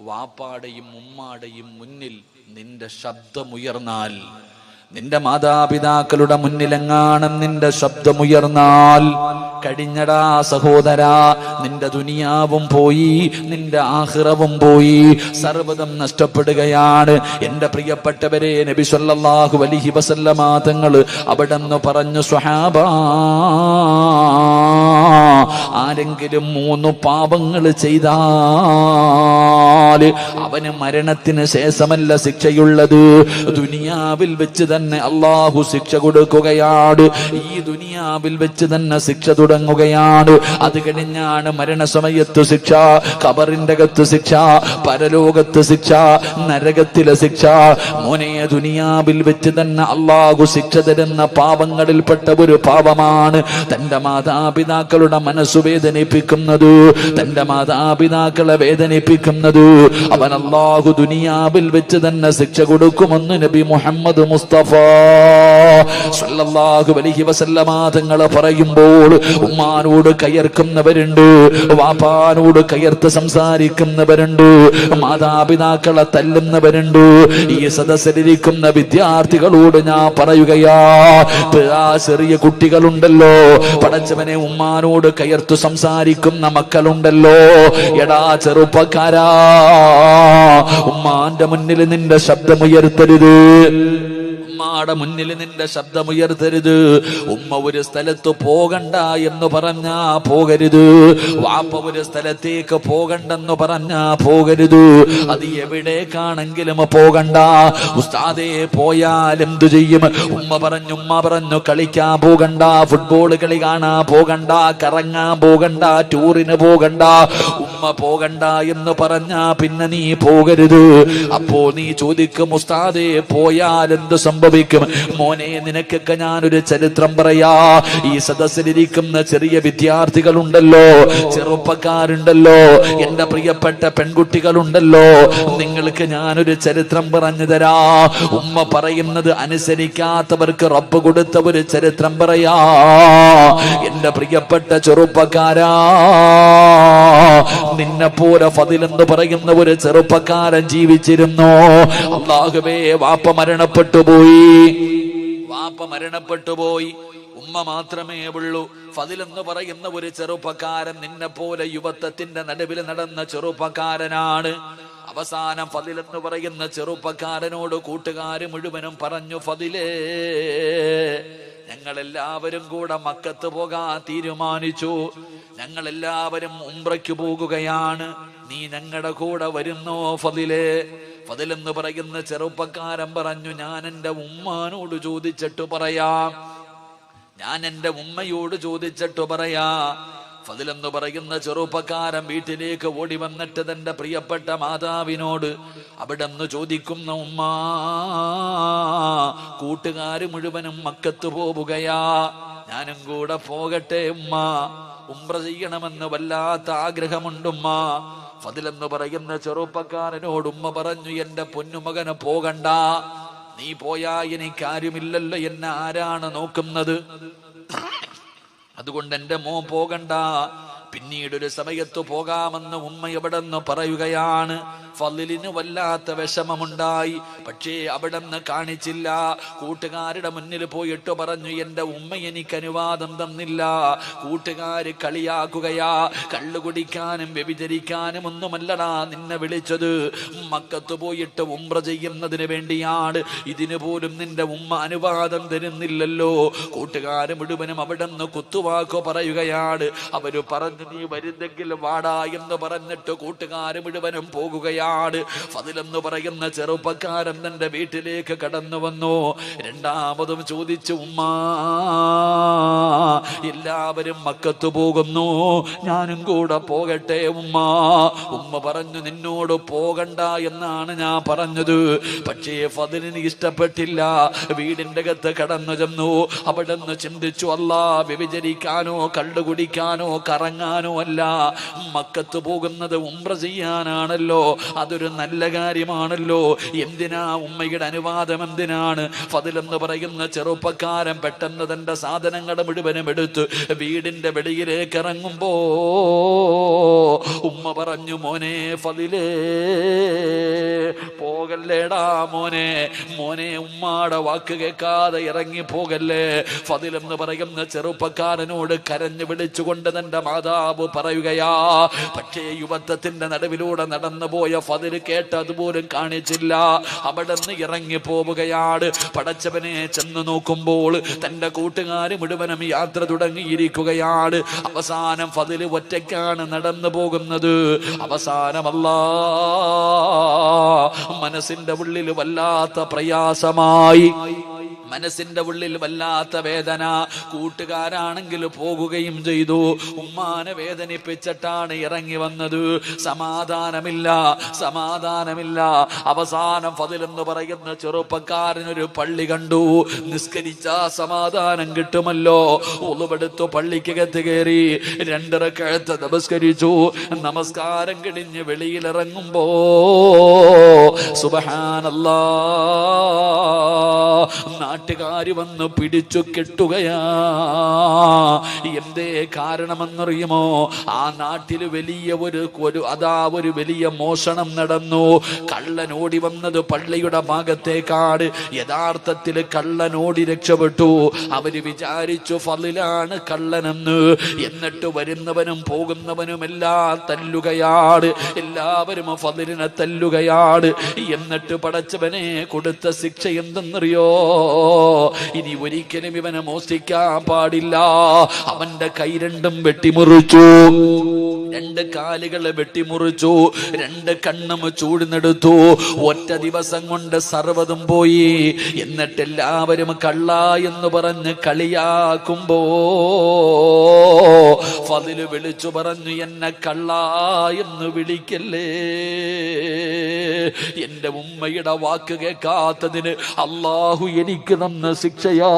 വാപ്പാടെയും ഉമ്മാടെയും മുന്നിൽ നിന്റെ ശബ്ദമുയർന്നാൽ, നിന്റെ മാതാപിതാക്കളുടെ മുന്നിലെങ്ങാനും നിന്റെ ശബ്ദമുയർന്നാൽ കഴിഞ്ഞടാ സഹോദരാ, നിന്റെ ദുനിയാവും പോയി, നിന്റെ ആഖിറവും പോയി, സർവ്വതും നഷ്ടപ്പെടുകയാണ്. എന്റെ പ്രിയപ്പെട്ടവരെ, നബി സല്ലല്ലാഹു അലൈഹി വസല്ലമ തങ്ങൾ അവിടെന്ന് പറഞ്ഞു, സ്വഹാബാ, ആരെങ്കിലും 3 പാപങ്ങൾ ചെയ്താൽ അവന് മരണത്തിന് ശേഷമല്ല ശിക്ഷയുള്ളത്, ദുനിയാവിൽ വെച്ച് തന്നെ അള്ളാഹു ശിക്ഷ കൊടുക്കുകയാണ്. ഈ ദുനിയാവിൽ വെച്ച് തന്നെ ശിക്ഷ തുടങ്ങുകയാണ്. അത് കഴിഞ്ഞാണ് മരണസമയത്ത് ശിക്ഷ, ഖബറിന്റെ അകത്ത് ശിക്ഷ, പരലോകത്ത് ശിക്ഷ, നരകത്തിലെ ശിക്ഷ. മോനെ, ദുനിയാവിൽ വെച്ച് തന്നെ അള്ളാഹു ശിക്ഷ തരുന്ന പാപങ്ങളിൽപ്പെട്ട ഒരു പാപമാണ് തന്റെ മാതാപിതാക്കളുടെ മനസ്സു വേദനിപ്പിക്കുന്നത്, തന്റെ മാതാപിതാക്കളെ വേദനിപ്പിക്കുന്നത്. അവൻ അള്ളാഹു ദുനിയാവിൽ വെച്ച് തന്നെ ശിക്ഷ കൊടുക്കുമെന്ന് നബി മുഹമ്മദ് മുസ്തഫ സല്ലല്ലാഹു അലൈഹി വസല്ലമ തങ്ങൾ പറയുമ്പോൾ, ഉമ്മാനോട് കയർക്കുന്നവരുണ്ട്, വാപ്പാനോട് കയർത്ത് സംസാരിക്കുന്നവരുണ്ട്, മാതാപിതാക്കളെ തല്ലുന്നവരുണ്ട്. ഈ സദസ്സിലിരിക്കുന്ന വിദ്യാർത്ഥികളോട് ഞാൻ പറയുകയാ, ചെറിയ കുട്ടികളുണ്ടല്ലോ, പടച്ചവനെ ഉമ്മാനോട് കയർത്തു സംസാരിക്കുന്ന മക്കളുണ്ടല്ലോ, എടാ ചെറുപ്പക്കാരാ, ഉമ്മാന്റെ മുന്നിൽ നിന്റെ ശബ്ദമുയർത്തരുത്, ഉമ്മാടെ മുന്നിൽ നിന്റെ ശബ്ദമുയർത്തരുത്. ഉമ്മ ഒരു സ്ഥലത്ത് പോകണ്ട എന്ന് പറഞ്ഞാ പോകരുത്, വാപ്പ ഒരു സ്ഥലത്തേക്ക് പോകണ്ടെന്ന് പറഞ്ഞാ പോകരുത്. അത് എവിടേക്കാണെങ്കിലും പോകണ്ട. ഉസ്താദേ, പോയാൽ എന്തു ചെയ്യും? ഉമ്മ പറഞ്ഞു കളിക്കാൻ പോകണ്ട, ഫുട്ബോൾ കളി കാണാൻ പോകണ്ട, കറങ്ങാൻ പോകണ്ട, ടൂറിന് പോകണ്ട. ഉമ്മ പോകണ്ട എന്ന് പറഞ്ഞാ പിന്നെ നീ പോകരുത്. അപ്പോ നീ ചോദിക്കും, ഉസ്താദേ, പോയാൽ എന്ത് സംഭവിക്കും? മോനെ, നിനക്കൊക്കെ ഞാനൊരു ചരിത്രം പറയാ. ഈ സദസ്സിലിരിക്കുന്ന ചെറിയ വിദ്യാർത്ഥികളുണ്ടല്ലോ, ചെറുപ്പക്കാരുണ്ടല്ലോ, എന്റെ പ്രിയപ്പെട്ട പെൺകുട്ടികളുണ്ടല്ലോ, നിങ്ങൾക്ക് ഞാനൊരു ചരിത്രം പറഞ്ഞു തരാ. ഉമ്മ പറയുന്നത് അനുസരിക്കാത്തവർക്ക് റബ്ബ് കൊടുത്ത ഒരു ചരിത്രം പറയാ. എന്റെ പ്രിയപ്പെട്ട ചെറുപ്പക്കാരാ, നിന്നെ പോലെ ഫദിൽ എന്ന് പറയുന്ന ഒരു ചെറുപ്പക്കാരൻ ജീവിച്ചിരുന്നു. അല്ലാഹുവേ, വാപ്പ മരണപ്പെട്ടു പോയി, ഉമ്മ മാത്രമേ ഉള്ളൂ. ഫദിൽ എന്ന് പറയുന്ന ഒരു ചെറുപ്പക്കാരൻ നിന്നെ പോലെ യുവത്വത്തിന്റെ നടുവിൽ നടന്ന ചെറുപ്പക്കാരനാണ്. അവസാനം ഫദിൽ എന്ന് പറയുന്ന ചെറുപ്പക്കാരനോട് കൂട്ടുകാര് മുഴുവനും പറഞ്ഞു, ഫദിലേ, ഞങ്ങളെല്ലാവരും കൂടെ മക്കത്ത് പോകാൻ തീരുമാനിച്ചു, ഞങ്ങളെല്ലാവരും ഉംറയ്ക്ക് പോകുകയാണ്, നീ ഞങ്ങളുടെ കൂടെ വരുന്നോ ഫദിലേ? ഫദിൽ എന്ന് പറയുന്ന ചെറുപ്പക്കാരൻ പറഞ്ഞു, ഞാൻ എൻ്റെ ഉമ്മാനോട് ചോദിച്ചിട്ട് പറയാം, ഞാൻ എൻ്റെ ഉമ്മയോട് ചോദിച്ചിട്ട് പറയാ. ഫദിൽ എന്ന് പറയുന്ന ചെറുപ്പക്കാരൻ വീട്ടിലേക്ക് ഓടി വന്നിട്ട് തന്റെ പ്രിയപ്പെട്ട മാതാവിനോട് അവിടെ നിന്ന് ചോദിക്കുന്ന, ഉമ്മ, കൂട്ടുകാര് മുഴുവനും മക്കത്ത് പോവുകയാ, ഞാനും കൂടെ പോകട്ടെ ഉമ്മ? ഉംറ ചെയ്യണമെന്ന് വല്ലാത്ത ആഗ്രഹമുണ്ടുമ്മ. ഫദിൽ എന്ന് പറയുന്ന ചെറുപ്പക്കാരനോട് ഉമ്മ പറഞ്ഞു, എന്റെ പൊന്നുമകന് പോകണ്ട, നീ പോയാ എനിക്കാരുമില്ലല്ലോ, എന്നെ ആരാണ് നോക്കുന്നത്? അതുകൊണ്ട് എന്റെ മോൻ പോകണ്ട, പിന്നീടൊരു സമയത്ത് പോകാമെന്ന് ഉമ്മ എവിടെ നിന്ന് പറയുകയാണ്. ഫളിലിന് വല്ലാത്ത വിഷമമുണ്ടായി, പക്ഷേ അവിടെ നിന്ന് കാണിച്ചില്ല. കൂട്ടുകാരുടെ മുന്നിൽ പോയിട്ട് പറഞ്ഞു, എന്റെ ഉമ്മ എനിക്ക് അനുവാദം തന്നില്ല, കൂട്ടുകാര് കളിയാക്കുകയാ, കള്ളു കുടിക്കാനും വ്യഭിചരിക്കാനും ഒന്നുമല്ലടാ നിന്നെ വിളിച്ചത്, മക്കത്ത് പോയിട്ട് ഉംറ ചെയ്യുന്നതിന് വേണ്ടിയാണ്, ഇതിനു പോലും നിന്റെ ഉമ്മ അനുവാദം തരുന്നില്ലല്ലോ. കൂട്ടുകാര് മുഴുവനും അവിടെ നിന്ന് കുത്തുവാക്കോ പറയുകയാണ്. അവര് പറഞ്ഞു, നീ വരുന്നെങ്കിൽ വാടാ എന്ന് പറഞ്ഞിട്ട് കൂട്ടുകാര് മുഴുവനും പോകുകയാണ്. ഫദിൽ എന്ന് പറയുന്ന ചെറുപ്പക്കാരൻ തന്റെ വീട്ടിലേക്ക് കടന്നു വന്നു. രണ്ടാമതും ചോദിച്ചു, ഉമ്മ, എല്ലാവരും മക്കത്ത് പോകുന്നു, ഞാനും കൂടെ പോകട്ടെ ഉമ്മ? ഉമ്മ പറഞ്ഞു, നിന്നോട് പോകണ്ട എന്നാണ് ഞാൻ പറഞ്ഞത്. പക്ഷേ ഫദിലിന് ഇഷ്ടപ്പെട്ടില്ല. വീടിന്റെ അകത്ത് കടന്നു ചെന്നു. അവിടെ നിന്ന് ചിന്തിച്ചു, അല്ലാ, വ്യഭിചരിക്കാനോ കള്ളു കുടിക്കാനോ കറങ്ങാനോ അല്ല, മക്കത്ത് പോകുന്നത് ഉംറ ചെയ്യാനാണല്ലോ. അതൊരു നല്ല കാര്യമാണല്ലോ. എന്തിനാ ഉമ്മയുടെ അനുവാദം എന്തിനാണ്? ഫദിലെന്ന് പറയുന്ന ചെറുപ്പക്കാരൻ പെട്ടെന്ന് തന്റെ സാധനങ്ങൾ മുഴുവനും എടുത്ത് വീടിന്റെ വെളിയിലേക്ക് ഇറങ്ങുമ്പോ ഉമ്മ പറഞ്ഞു, മോനെ ഫദിലേ, പോകല്ലേടാ മോനെ, മോനെ ഉമ്മാടെ വാക്ക് കേൾക്കാതെ ഇറങ്ങി പോകല്ലേ. ഫദിലെന്ന് പറയുന്ന ചെറുപ്പക്കാരനോട് കരഞ്ഞു വിളിച്ചുകൊണ്ട് തന്റെ മാതാവ് പറയുകയാ. പക്ഷേ യുവത്വത്തിന്റെ നടുവിലൂടെ നടന്നു പോയ ഫദിൽ കേട്ടതുപോലും കാണിച്ചില്ല. അവിടെ നിന്ന് ഇറങ്ങി പോവുകയാണ്. പടച്ചവനെ ചെന്ന് നോക്കുമ്പോൾ തന്റെ കൂട്ടുകാർ മുഴുവനും യാത്ര തുടങ്ങിയിരിക്കുകയാണ്. അവസാനം ഫദിൽ ഒറ്റയ്ക്കാണ് നടന്നു പോകുന്നത്. അവസാനമല്ലാ മനസ്സിന്റെ ഉള്ളിൽ വല്ലാത്ത പ്രയാസമായി, മനസ്സിന്റെ ഉള്ളിൽ വല്ലാത്ത വേദന. കൂട്ടുകാരാണെങ്കിൽ പോകുകയും ചെയ്തു. ഉമ്മാനെ വേദനിപ്പിച്ചിട്ടാണ് ഇറങ്ങി വന്നത്. സമാധാനമില്ല, സമാധാനമില്ല. അവസാനം ഫദിലെന്ന് പറയുന്ന ചെറുപ്പക്കാരനൊരു പള്ളി കണ്ടു. നിസ്കരിച്ചാ സമാധാനം കിട്ടുമല്ലോ. ഉളുവെടുത്തു പള്ളിക്കകത്ത് കയറി 2 റക്അത്ത് നമസ്കരിച്ചു. നമസ്കാരം കഴിഞ്ഞ് വെളിയിലിറങ്ങുമ്പോ സുബ്ഹാനല്ലാഹ്, നാട്ടുകാര് വന്ന് പിടിച്ചു കെട്ടുകയാ. എന്തേ കാരണമെന്നറിയുമോ? ആ നാട്ടിൽ വലിയ ഒരു വലിയ മോഷണം നടന്നു. കള്ളൻ ഓടി വന്നത് പള്ളിയുടെ ഭാഗത്തേക്കാണ്. യഥാർത്ഥത്തിൽ കള്ളൻ ഓടി രക്ഷപ്പെട്ടു. അവര് വിചാരിച്ചു ഫളിലാണ് കള്ളനെന്ന്. എന്നിട്ട് വരുന്നവനും പോകുന്നവനും എല്ലാം തല്ലുകയാണ്. എല്ലാവരും ഫളിലിനെ തല്ലുകയാണ്. എന്നിട്ട് പടച്ചവനെ കൊടുത്ത ശിക്ഷ എന്തെന്നറിയോ? ഇനി ഒരിക്കലും ഇവനെ മോഷ്ടിക്കാൻ പാടില്ല. അവന്റെ കൈ 2 വെട്ടിമുറിച്ചു, 2 കാലുകളെ വെട്ടിമുറിച്ചു, 2 കണ്ണും ചൂടുന്നെടുത്തു. ഒറ്റ ദിവസം കൊണ്ട് സർവ്വതും പോയി. എന്നിട്ട് എല്ലാവരും കള്ള എന്ന് പറഞ്ഞ് കളിയാക്കുമ്പോ ഫദിൽ വിളിച്ചു പറഞ്ഞു, എന്നെ കള്ള എന്ന് വിളിക്കല്ലേ. എന്റെ ഉമ്മയുടെ വാക്ക് കേൾക്കാത്തതിന് അള്ളാഹു എനിക്ക് തന്ന ശിക്ഷയാ.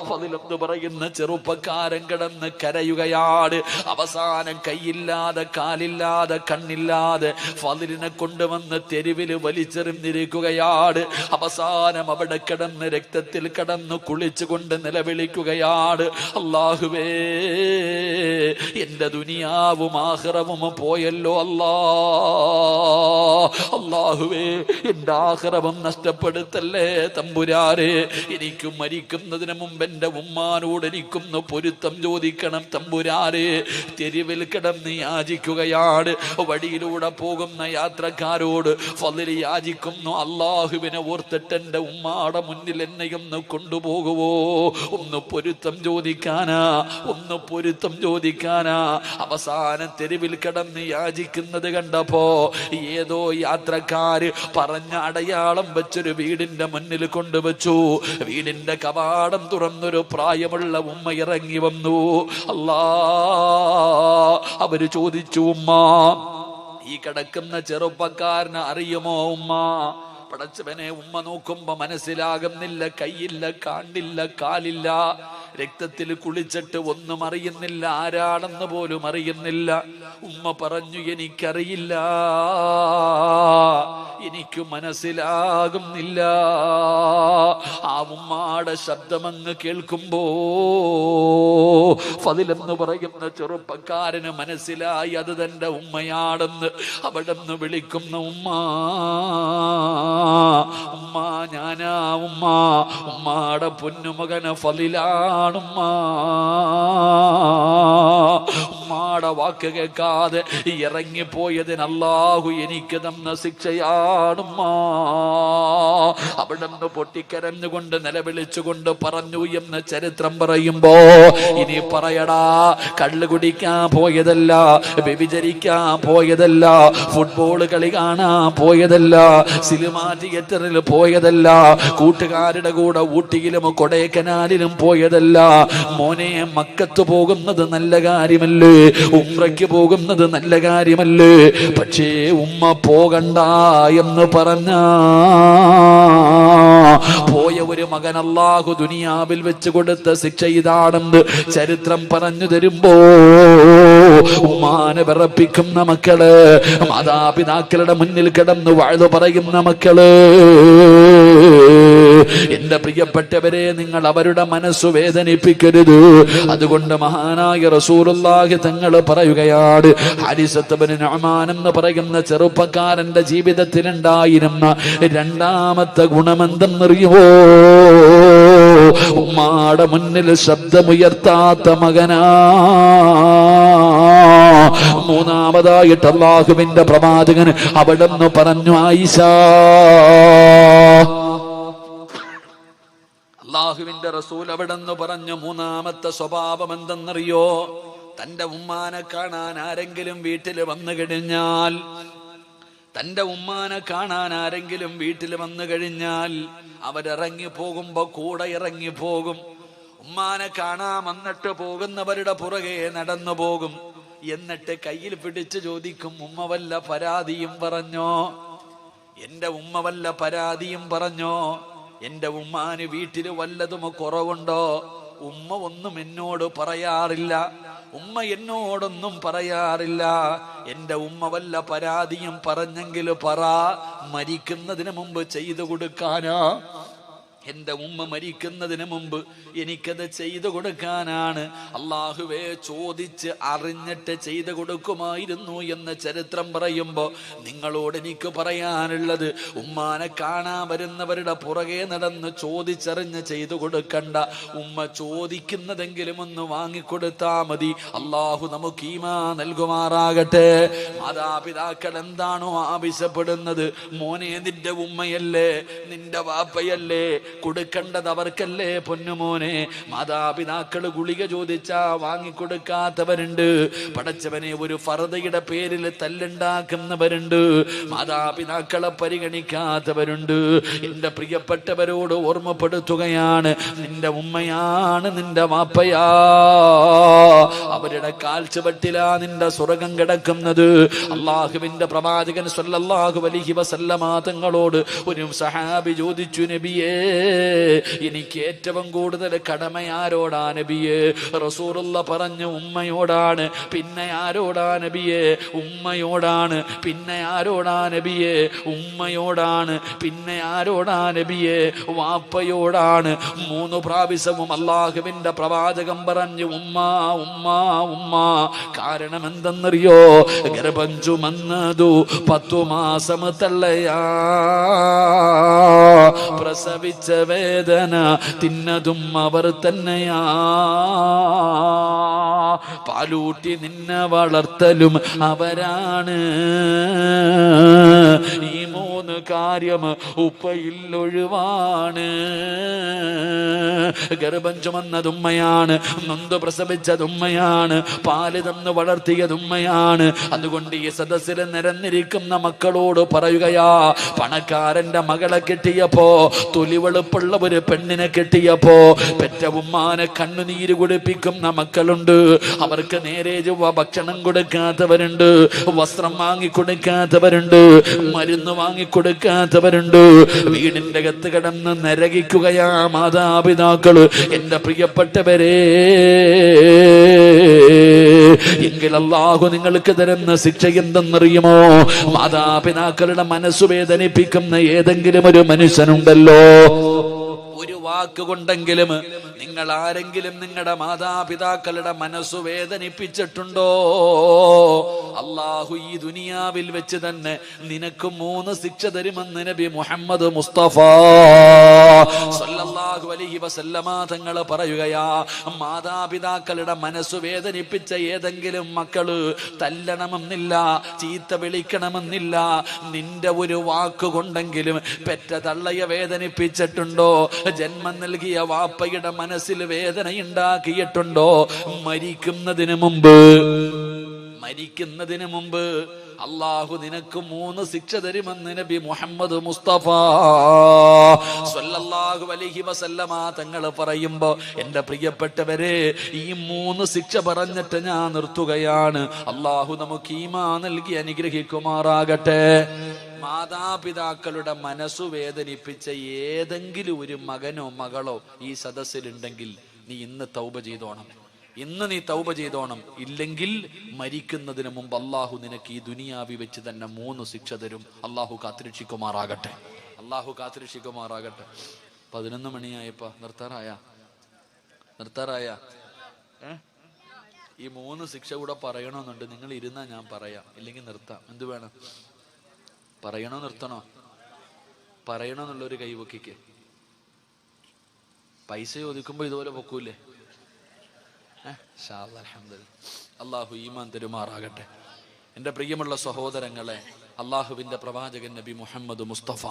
ഫദിലെന്ന് പറയുന്ന ചെറുപ്പക്കാരൻ കിടന്ന് കരയുകയാണ്. അവസാനം കൈയില്ലാതെ കാലില്ലാതെ കണ്ണില്ലാതെ ഫദിലിനെ കൊണ്ടുവന്ന് തെരുവിൽ വലിച്ചെറിഞ്ഞിരിക്കുകയാണ്. അവസാനം അവിടെ കിടന്ന് രക്തത്തിൽ കിടന്ന് കുളിച്ചുകൊണ്ട് നിലവിളിക്കുകയാണ്, അല്ലാഹുവേ, എന്റെ ദുനിയാവും ആഖിറവും പോയല്ലോ അല്ലാ. അല്ലാഹുവേ, എന്റെ ആഖിറവും നഷ്ടപ്പെടുത്തല്ലേ തമ്പുരാനെ. എനിക്ക് മരിക്കുന്നതിന് മുമ്പ് എന്റെ ഉമ്മാനോട് എനിക്കൊന്ന് പൊരുത്തം ചോദിക്കണം തമ്പുരാനെ. തെരുവിൽ കിടന്ന് യാചിക്കുകയാണ്. വഴിയിലൂടെ പോകുന്ന യാത്രക്കാരോട് ഫളിൽ യാചിക്കുന്നു, അല്ലാഹുവിനെ ഓർത്തിട്ട് എന്റെ ഉമ്മാടെ മുന്നിൽ എന്നെയൊന്ന് കൊണ്ടുപോകുവോ? ഒന്ന് പൊരുത്തം ചോദിക്കാനാ, ഒന്ന് പൊരുത്തം ചോദിക്കാനാ. അവസാനം തെരുവിൽ കിടന്ന് യാചിക്കുന്നത് കണ്ടപ്പോ ഏതോ യാത്രക്കാര് പറഞ്ഞ അടയാളം വെച്ചൊരു വീടിന്റെ മുന്നിൽ കൊണ്ടുവച്ചു. വീടിന്റെ കവാടം തുറന്നൊരു പ്രായമുള്ള ഉമ്മ ഇറങ്ങി വന്നു. അല്ലാ, അവര് ചോദിച്ചു, ഉമ്മ, ഈ കിടക്കുന്ന ചെറുപ്പക്കാരനെ അറിയുമോ ഉമ്മ? പടച്ചവനെ, ഉമ്മ നോക്കുമ്പോ മനസ്സിലാകുന്നില്ല. കൈയില്ല, കാണില്ല, കാലില്ല, രക്തത്തിൽ കുളിച്ചിട്ട് ഒന്നും അറിയുന്നില്ല, ആരാണെന്ന് പോലും അറിയുന്നില്ല. ഉമ്മ പറഞ്ഞു, എനിക്കറിയില്ല, എനിക്ക് മനസ്സിലാകുന്നില്ല. ആ ഉമ്മാടെ ശബ്ദമങ്ങ് കേൾക്കുമ്പോ ഫദിലെന്ന് പറയുന്ന ചെറുപ്പക്കാരന് മനസ്സിലായി അത് തന്റെ ഉമ്മയാണെന്ന്. അവിടെ നിന്ന് വിളിക്കുന്ന ഉമ്മ, ഉമ്മ ഞാനാ ഉമ്മ, ഉമ്മാടെ പൊന്നുമകന് ഫളിലാണുമ്മ. ഉമ്മാടെ വാക്ക് കേൾക്കാതെ ഇറങ്ങിപ്പോയതിന് അല്ലാഹു എനിക്ക് തന്ന ശിക്ഷയാണുമ്മ. അവിടെ നിന്ന് പൊട്ടിക്കരഞ്ഞുകൊണ്ട് നിലവിളിച്ചുകൊണ്ട് പറഞ്ഞു എന്ന് ചരിത്രം പറയുമ്പോ ഇനി പറയടാ, കള്ളു കുടിക്കാൻ പോയതല്ല, വ്യഭിചരിക്കാൻ പോയതല്ല, ഫുട്ബോൾ കളി കാണാൻ പോയതല്ല, സിനിമാ തിയേറ്ററിൽ പോയതല്ല, കൂട്ടുകാരുടെ കൂടെ ഊട്ടിയിലും കൊടൈക്കനാലിലും പോയതല്ല. മോനെ, മക്കത്ത് പോകുന്നത് നല്ല കാര്യമല്ലേ, ഉംറയ്ക്ക് പോകുന്നത് നല്ല കാര്യമല്ലേ? പക്ഷേ ഉമ്മ പോകണ്ട എന്ന് പറഞ്ഞ പോയ ഒരു മകൻ അല്ലാഹു ദുനിയാവിൽ വെച്ച് കൊടുത്ത ശിക്ഷ ഇതാണെന്ന് ചരിത്രം പറഞ്ഞു തരുമ്പോ ഉമ്മാനെ വിറപ്പിക്കുന്ന മക്കള്, മാതാപിതാക്കളുടെ മുന്നിൽ കിടന്ന് വാഴ്ന്നു പറയുന്ന മക്കള്, എന്റെ പ്രിയപ്പെട്ടവരെ, നിങ്ങൾ അവരുടെ മനസ്സു വേദനിപ്പിക്കരുത്. അതുകൊണ്ട് മഹാനായ റസൂലുള്ളാഹി തങ്ങൾ പറയുകയാണ്, ഹാരിസത്ത് ബിൻ നുഅ്മാൻ എന്ന് പറയുന്ന ചെറുപ്പക്കാരന്റെ ജീവിതത്തിലുണ്ടായിരുന്ന രണ്ടാമത്തെ ഗുണമെന്തെന്നറിയുമോ? ഉമ്മാടെ മുന്നിൽ ശബ്ദമുയർത്താത്ത മകനാ. മൂന്നാമതായിട്ട് അല്ലാഹുവിന്റെ പ്രവാചകൻ അവിടെന്ന് പറഞ്ഞു, ആയിഷ, അല്ലാഹുവിന്റെ റസൂൽ അവിടെന്ന് പറഞ്ഞു, മൂന്നാമത്തെ സ്വഭാവം എന്തെന്നറിയോ? തന്റെ ഉമ്മാനെ കാണാൻ ആരെങ്കിലും വീട്ടിൽ വന്നു കഴിഞ്ഞാൽ, തന്റെ ഉമ്മാനെ കാണാൻ ആരെങ്കിലും വീട്ടിൽ വന്നു കഴിഞ്ഞാൽ അവരിറങ്ങി പോകുമ്പോ കൂടെ ഇറങ്ങി പോകും. ഉമ്മാനെ കാണാൻ വന്നിട്ട് പോകുന്നവരുടെ പുറകെ നടന്നു പോകും. എന്നിട്ട് കയ്യിൽ പിടിച്ച് ചോദിക്കും, ഉമ്മ വല്ല പരാതിയും പറഞ്ഞോ? എന്റെ ഉമ്മ വല്ല പരാതിയും പറഞ്ഞോ? എന്റെ ഉമ്മാന് വീട്ടിൽ വല്ലതും കുറവുണ്ടോ? ഉമ്മ ഒന്നും എന്നോട് പറയാറില്ല, ഉമ്മ എന്നോടൊന്നും പറയാറില്ല. എന്റെ ഉമ്മ വല്ല പരാതിയും പറഞ്ഞെങ്കിൽ പറ, മരിക്കുന്നതിന് മുമ്പ് ചെയ്തു കൊടുക്കാനാ. എന്റെ ഉമ്മ മരിക്കുന്നതിന് മുമ്പ് എനിക്കത് ചെയ്തു കൊടുക്കാനാണ്. അല്ലാഹുവേ, ചോദിച്ച് അറിഞ്ഞിട്ട് ചെയ്തു കൊടുക്കുമായിരുന്നു എന്ന് ചരിത്രം പറയുമ്പോ നിങ്ങളോട് എനിക്ക് പറയാനുള്ളത്, ഉമ്മാനെ കാണാൻ വരുന്നവരുടെ പുറകെ നടന്ന് ചോദിച്ചറിഞ്ഞ് ചെയ്തു കൊടുക്കണ്ട. ഉമ്മ ചോദിക്കുന്നതെങ്കിലും ഒന്ന് വാങ്ങിക്കൊടുത്താ മതി. അല്ലാഹു നമുക്ക് ഈമാൻ നൽകുമാറാകട്ടെ. മാതാപിതാക്കൾ എന്താണോ ആവശ്യപ്പെടുന്നത്, മോനെ നിന്റെ ഉമ്മയല്ലേ, നിന്റെ വാപ്പയല്ലേ, കൊടുക്കേണ്ടത് അവർക്കല്ലേ പൊന്നുമോനെ. മാതാപിതാക്കൾ ഗുളിക ചോദിച്ചാ വാങ്ങിക്കൊടുക്കാത്തവരുണ്ട്. പടച്ചവനെ, ഒരു ഫർദയുടെ പേരിൽ തല്ലുണ്ടാക്കുന്നവരുണ്ട്. മാതാപിതാക്കളെ പരിഗണിക്കാത്തവരുണ്ട്. എന്റെ പ്രിയപ്പെട്ടവരോട് ഓർമ്മപ്പെടുത്തുകയാണ്, നിന്റെ ഉമ്മയാണ്, നിന്റെ വാപ്പയാ, അവരുടെ കാൽച്ചുവട്ടിലാ നിന്റെ സ്വർഗം കിടക്കുന്നത്. അല്ലാഹുവിന്റെ പ്രവാചകൻ സ്വല്ലല്ലാഹു അലൈഹി വസല്ലമ തങ്ങളോട് ഒരു സഹാബി ചോദിച്ചു, നബിയേ, എനിക്ക് ഏറ്റവും കൂടുതൽ കടമ ആരോടാ നബിയേ? റസൂലുള്ള പറഞ്ഞു, ഉമ്മയോടാണ്. പിന്നെ ആരോടാ നബിയേ? ഉമ്മയോടാണ്. പിന്നെ ആരോടാ നബിയേ? ഉമ്മയോടാണ്. പിന്നെ ആരോടാ നബിയേ? വാപ്പയോടാണ്. 3 പ്രാവശ്യവും അല്ലാഹുവിന്റെ പ്രവാചകം പറഞ്ഞു, ഉമ്മ ഉമ്മ ഉമ്മ. കാരണം എന്തെന്നറിയോ? ഗർഭം ചുമന്നതു 10 മാസം തള്ളയാ, പ്രസവിച്ച വേദന തിന്നതും അവർ തന്നെയാ, പാലൂട്ടി നിന്നെ വളർത്തലും അവരാണ്. ഈ 3 കാര്യം ഉപ്പയില്ലൊഴിവാണ്. ഗർഭം ചുമന്നതുമ്മയാണ്, നൊന്ത് പ്രസവിച്ചതുമ്മയാണ്, പാല് തന്ന് വളർത്തിയതുമ്മയാണ്. അതുകൊണ്ട് ഈ സദസ്സിൽ നിരന്നിരിക്കുന്ന മക്കളോട് പറയുകയാ, പണക്കാരന്റെ മകളെ കിട്ടിയപ്പോ, തൊലിവെളുപ്പുള്ള ഒരു പെണ്ണിനെ കിട്ടിയപ്പോ പെറ്റ ഉമ്മാനെ കണ്ണുനീര് കുടിപ്പിക്കുന്ന മക്കളുണ്ട്. അവർക്ക് നേരെ ചൊവ്വ ഭക്ഷണം കൊടുക്കാത്തവരുണ്ട്, വസ്ത്രം വാങ്ങിക്കൊടുക്കാത്തവരുണ്ട്, മരുന്ന് വാങ്ങിക്കൊടുക്കാത്തവരുണ്ട്. വീടിന്റെ അകത്ത് കിടന്ന് നരകിക്കുകയാ മാതാപിതാക്കള്. എന്റെ പ്രിയപ്പെട്ടവരെ, എങ്കിൽ അല്ലാഹു നിങ്ങൾക്ക് തരുന്ന ശിക്ഷ എന്തെന്നറിയുമോ? മാതാപിതാക്കളുടെ മനസ്സു വേദനിപ്പിക്കുന്ന ഏതെങ്കിലും ഒരു മനുഷ്യനുണ്ടല്ലോ, ഒരു വാക്കുകൊണ്ടെങ്കിലും നിങ്ങൾ ആരെങ്കിലും നിങ്ങളുടെ മാതാപിതാക്കളുടെ മനസ്സു വേദനിപ്പിച്ചിട്ടുണ്ടോ? അല്ലാഹു ഈ ദുനിയാവിൽ വെച്ച് തന്നെ നിനക്ക് 3 ശിക്ഷ തരുമെന്ന് നബി മുഹമ്മദ് മുസ്തഫ സല്ലല്ലാഹു അലൈഹി വസല്ലമ തങ്ങൾ പറയുകയാ. മാതാപിതാക്കളുടെ മനസ്സു വേദനിപ്പിച്ച ഏതെങ്കിലും മക്കള് തല്ലണമെന്നില്ല, ചീത്ത വിളിക്കണമെന്നില്ല, നിന്റെ ഒരു വാക്കുകൊണ്ടെങ്കിലും പെറ്റ തള്ളയെ വേദനിപ്പിച്ചിട്ടുണ്ടോ? ജന്മം നൽകിയ വാപ്പയുടെ മനസ്സിൽ വേദനയുണ്ടാക്കിയിട്ടുണ്ടോ? മരിക്കുന്നതിന് മുമ്പ് അല്ലാഹു നിനക്ക് 3 ശിക്ഷ തരുമെന്ന് നബി മുഹമ്മദ് മുസ്തഫ സ്വല്ലല്ലാഹു അലൈഹി വസല്ലമ തങ്ങൾ പറയുമ്പോ, എന്റെ പ്രിയപ്പെട്ടവരെ, ഈ 3 ശിക്ഷ പറഞ്ഞിട്ട് ഞാൻ നിർത്തുകയാണ്. അല്ലാഹു നമുക്ക് ഈമാൻ നൽകി അനുഗ്രഹിക്കുമാറാകട്ടെ. മാതാപിതാക്കളുടെ മനസ്സു വേദനിപ്പിച്ച ഏതെങ്കിലും ഒരു മകനോ മകളോ ഈ സദസ്സിലുണ്ടെങ്കിൽ നീ ഇന്ന് തൗബ ചെയ്തോണം. ഇന്ന് നീ തൗബ ചെയ്തോണം. ഇല്ലെങ്കിൽ മരിക്കുന്നതിന് മുമ്പ് അള്ളാഹു നിനക്ക് ഈ ദുനിയാവി വെച്ച് തന്നെ 3 ശിക്ഷ തരും. അള്ളാഹു കാത്തിരക്ഷിക്കുമാറാകട്ടെ. അള്ളാഹു കാത്തിരക്ഷിക്കുമാറാകട്ടെ. 11 മണിയായപ്പോ നിർത്താറായ ഈ 3 ശിക്ഷ കൂടെ പറയണമെന്നുണ്ട്. നിങ്ങൾ ഇരുന്നാ ഞാൻ പറയാം, ഇല്ലെങ്കിൽ നിർത്താം. എന്ത് വേണം? പറയണോ നിർത്തണോ? പറയണമെന്നുള്ളൊരു കൈവക്കിക്ക്. പൈസ ചോദിക്കുമ്പോ ഇതുപോലെ പൊക്കൂലേ? അള്ളാഹു ഈമാൻ തരുമാറാകട്ടെ. എൻ്റെ പ്രിയമുള്ള സഹോദരങ്ങളെ, അള്ളാഹുവിൻ്റെ പ്രവാചകൻ നബി മുഹമ്മദ് മുസ്തഫ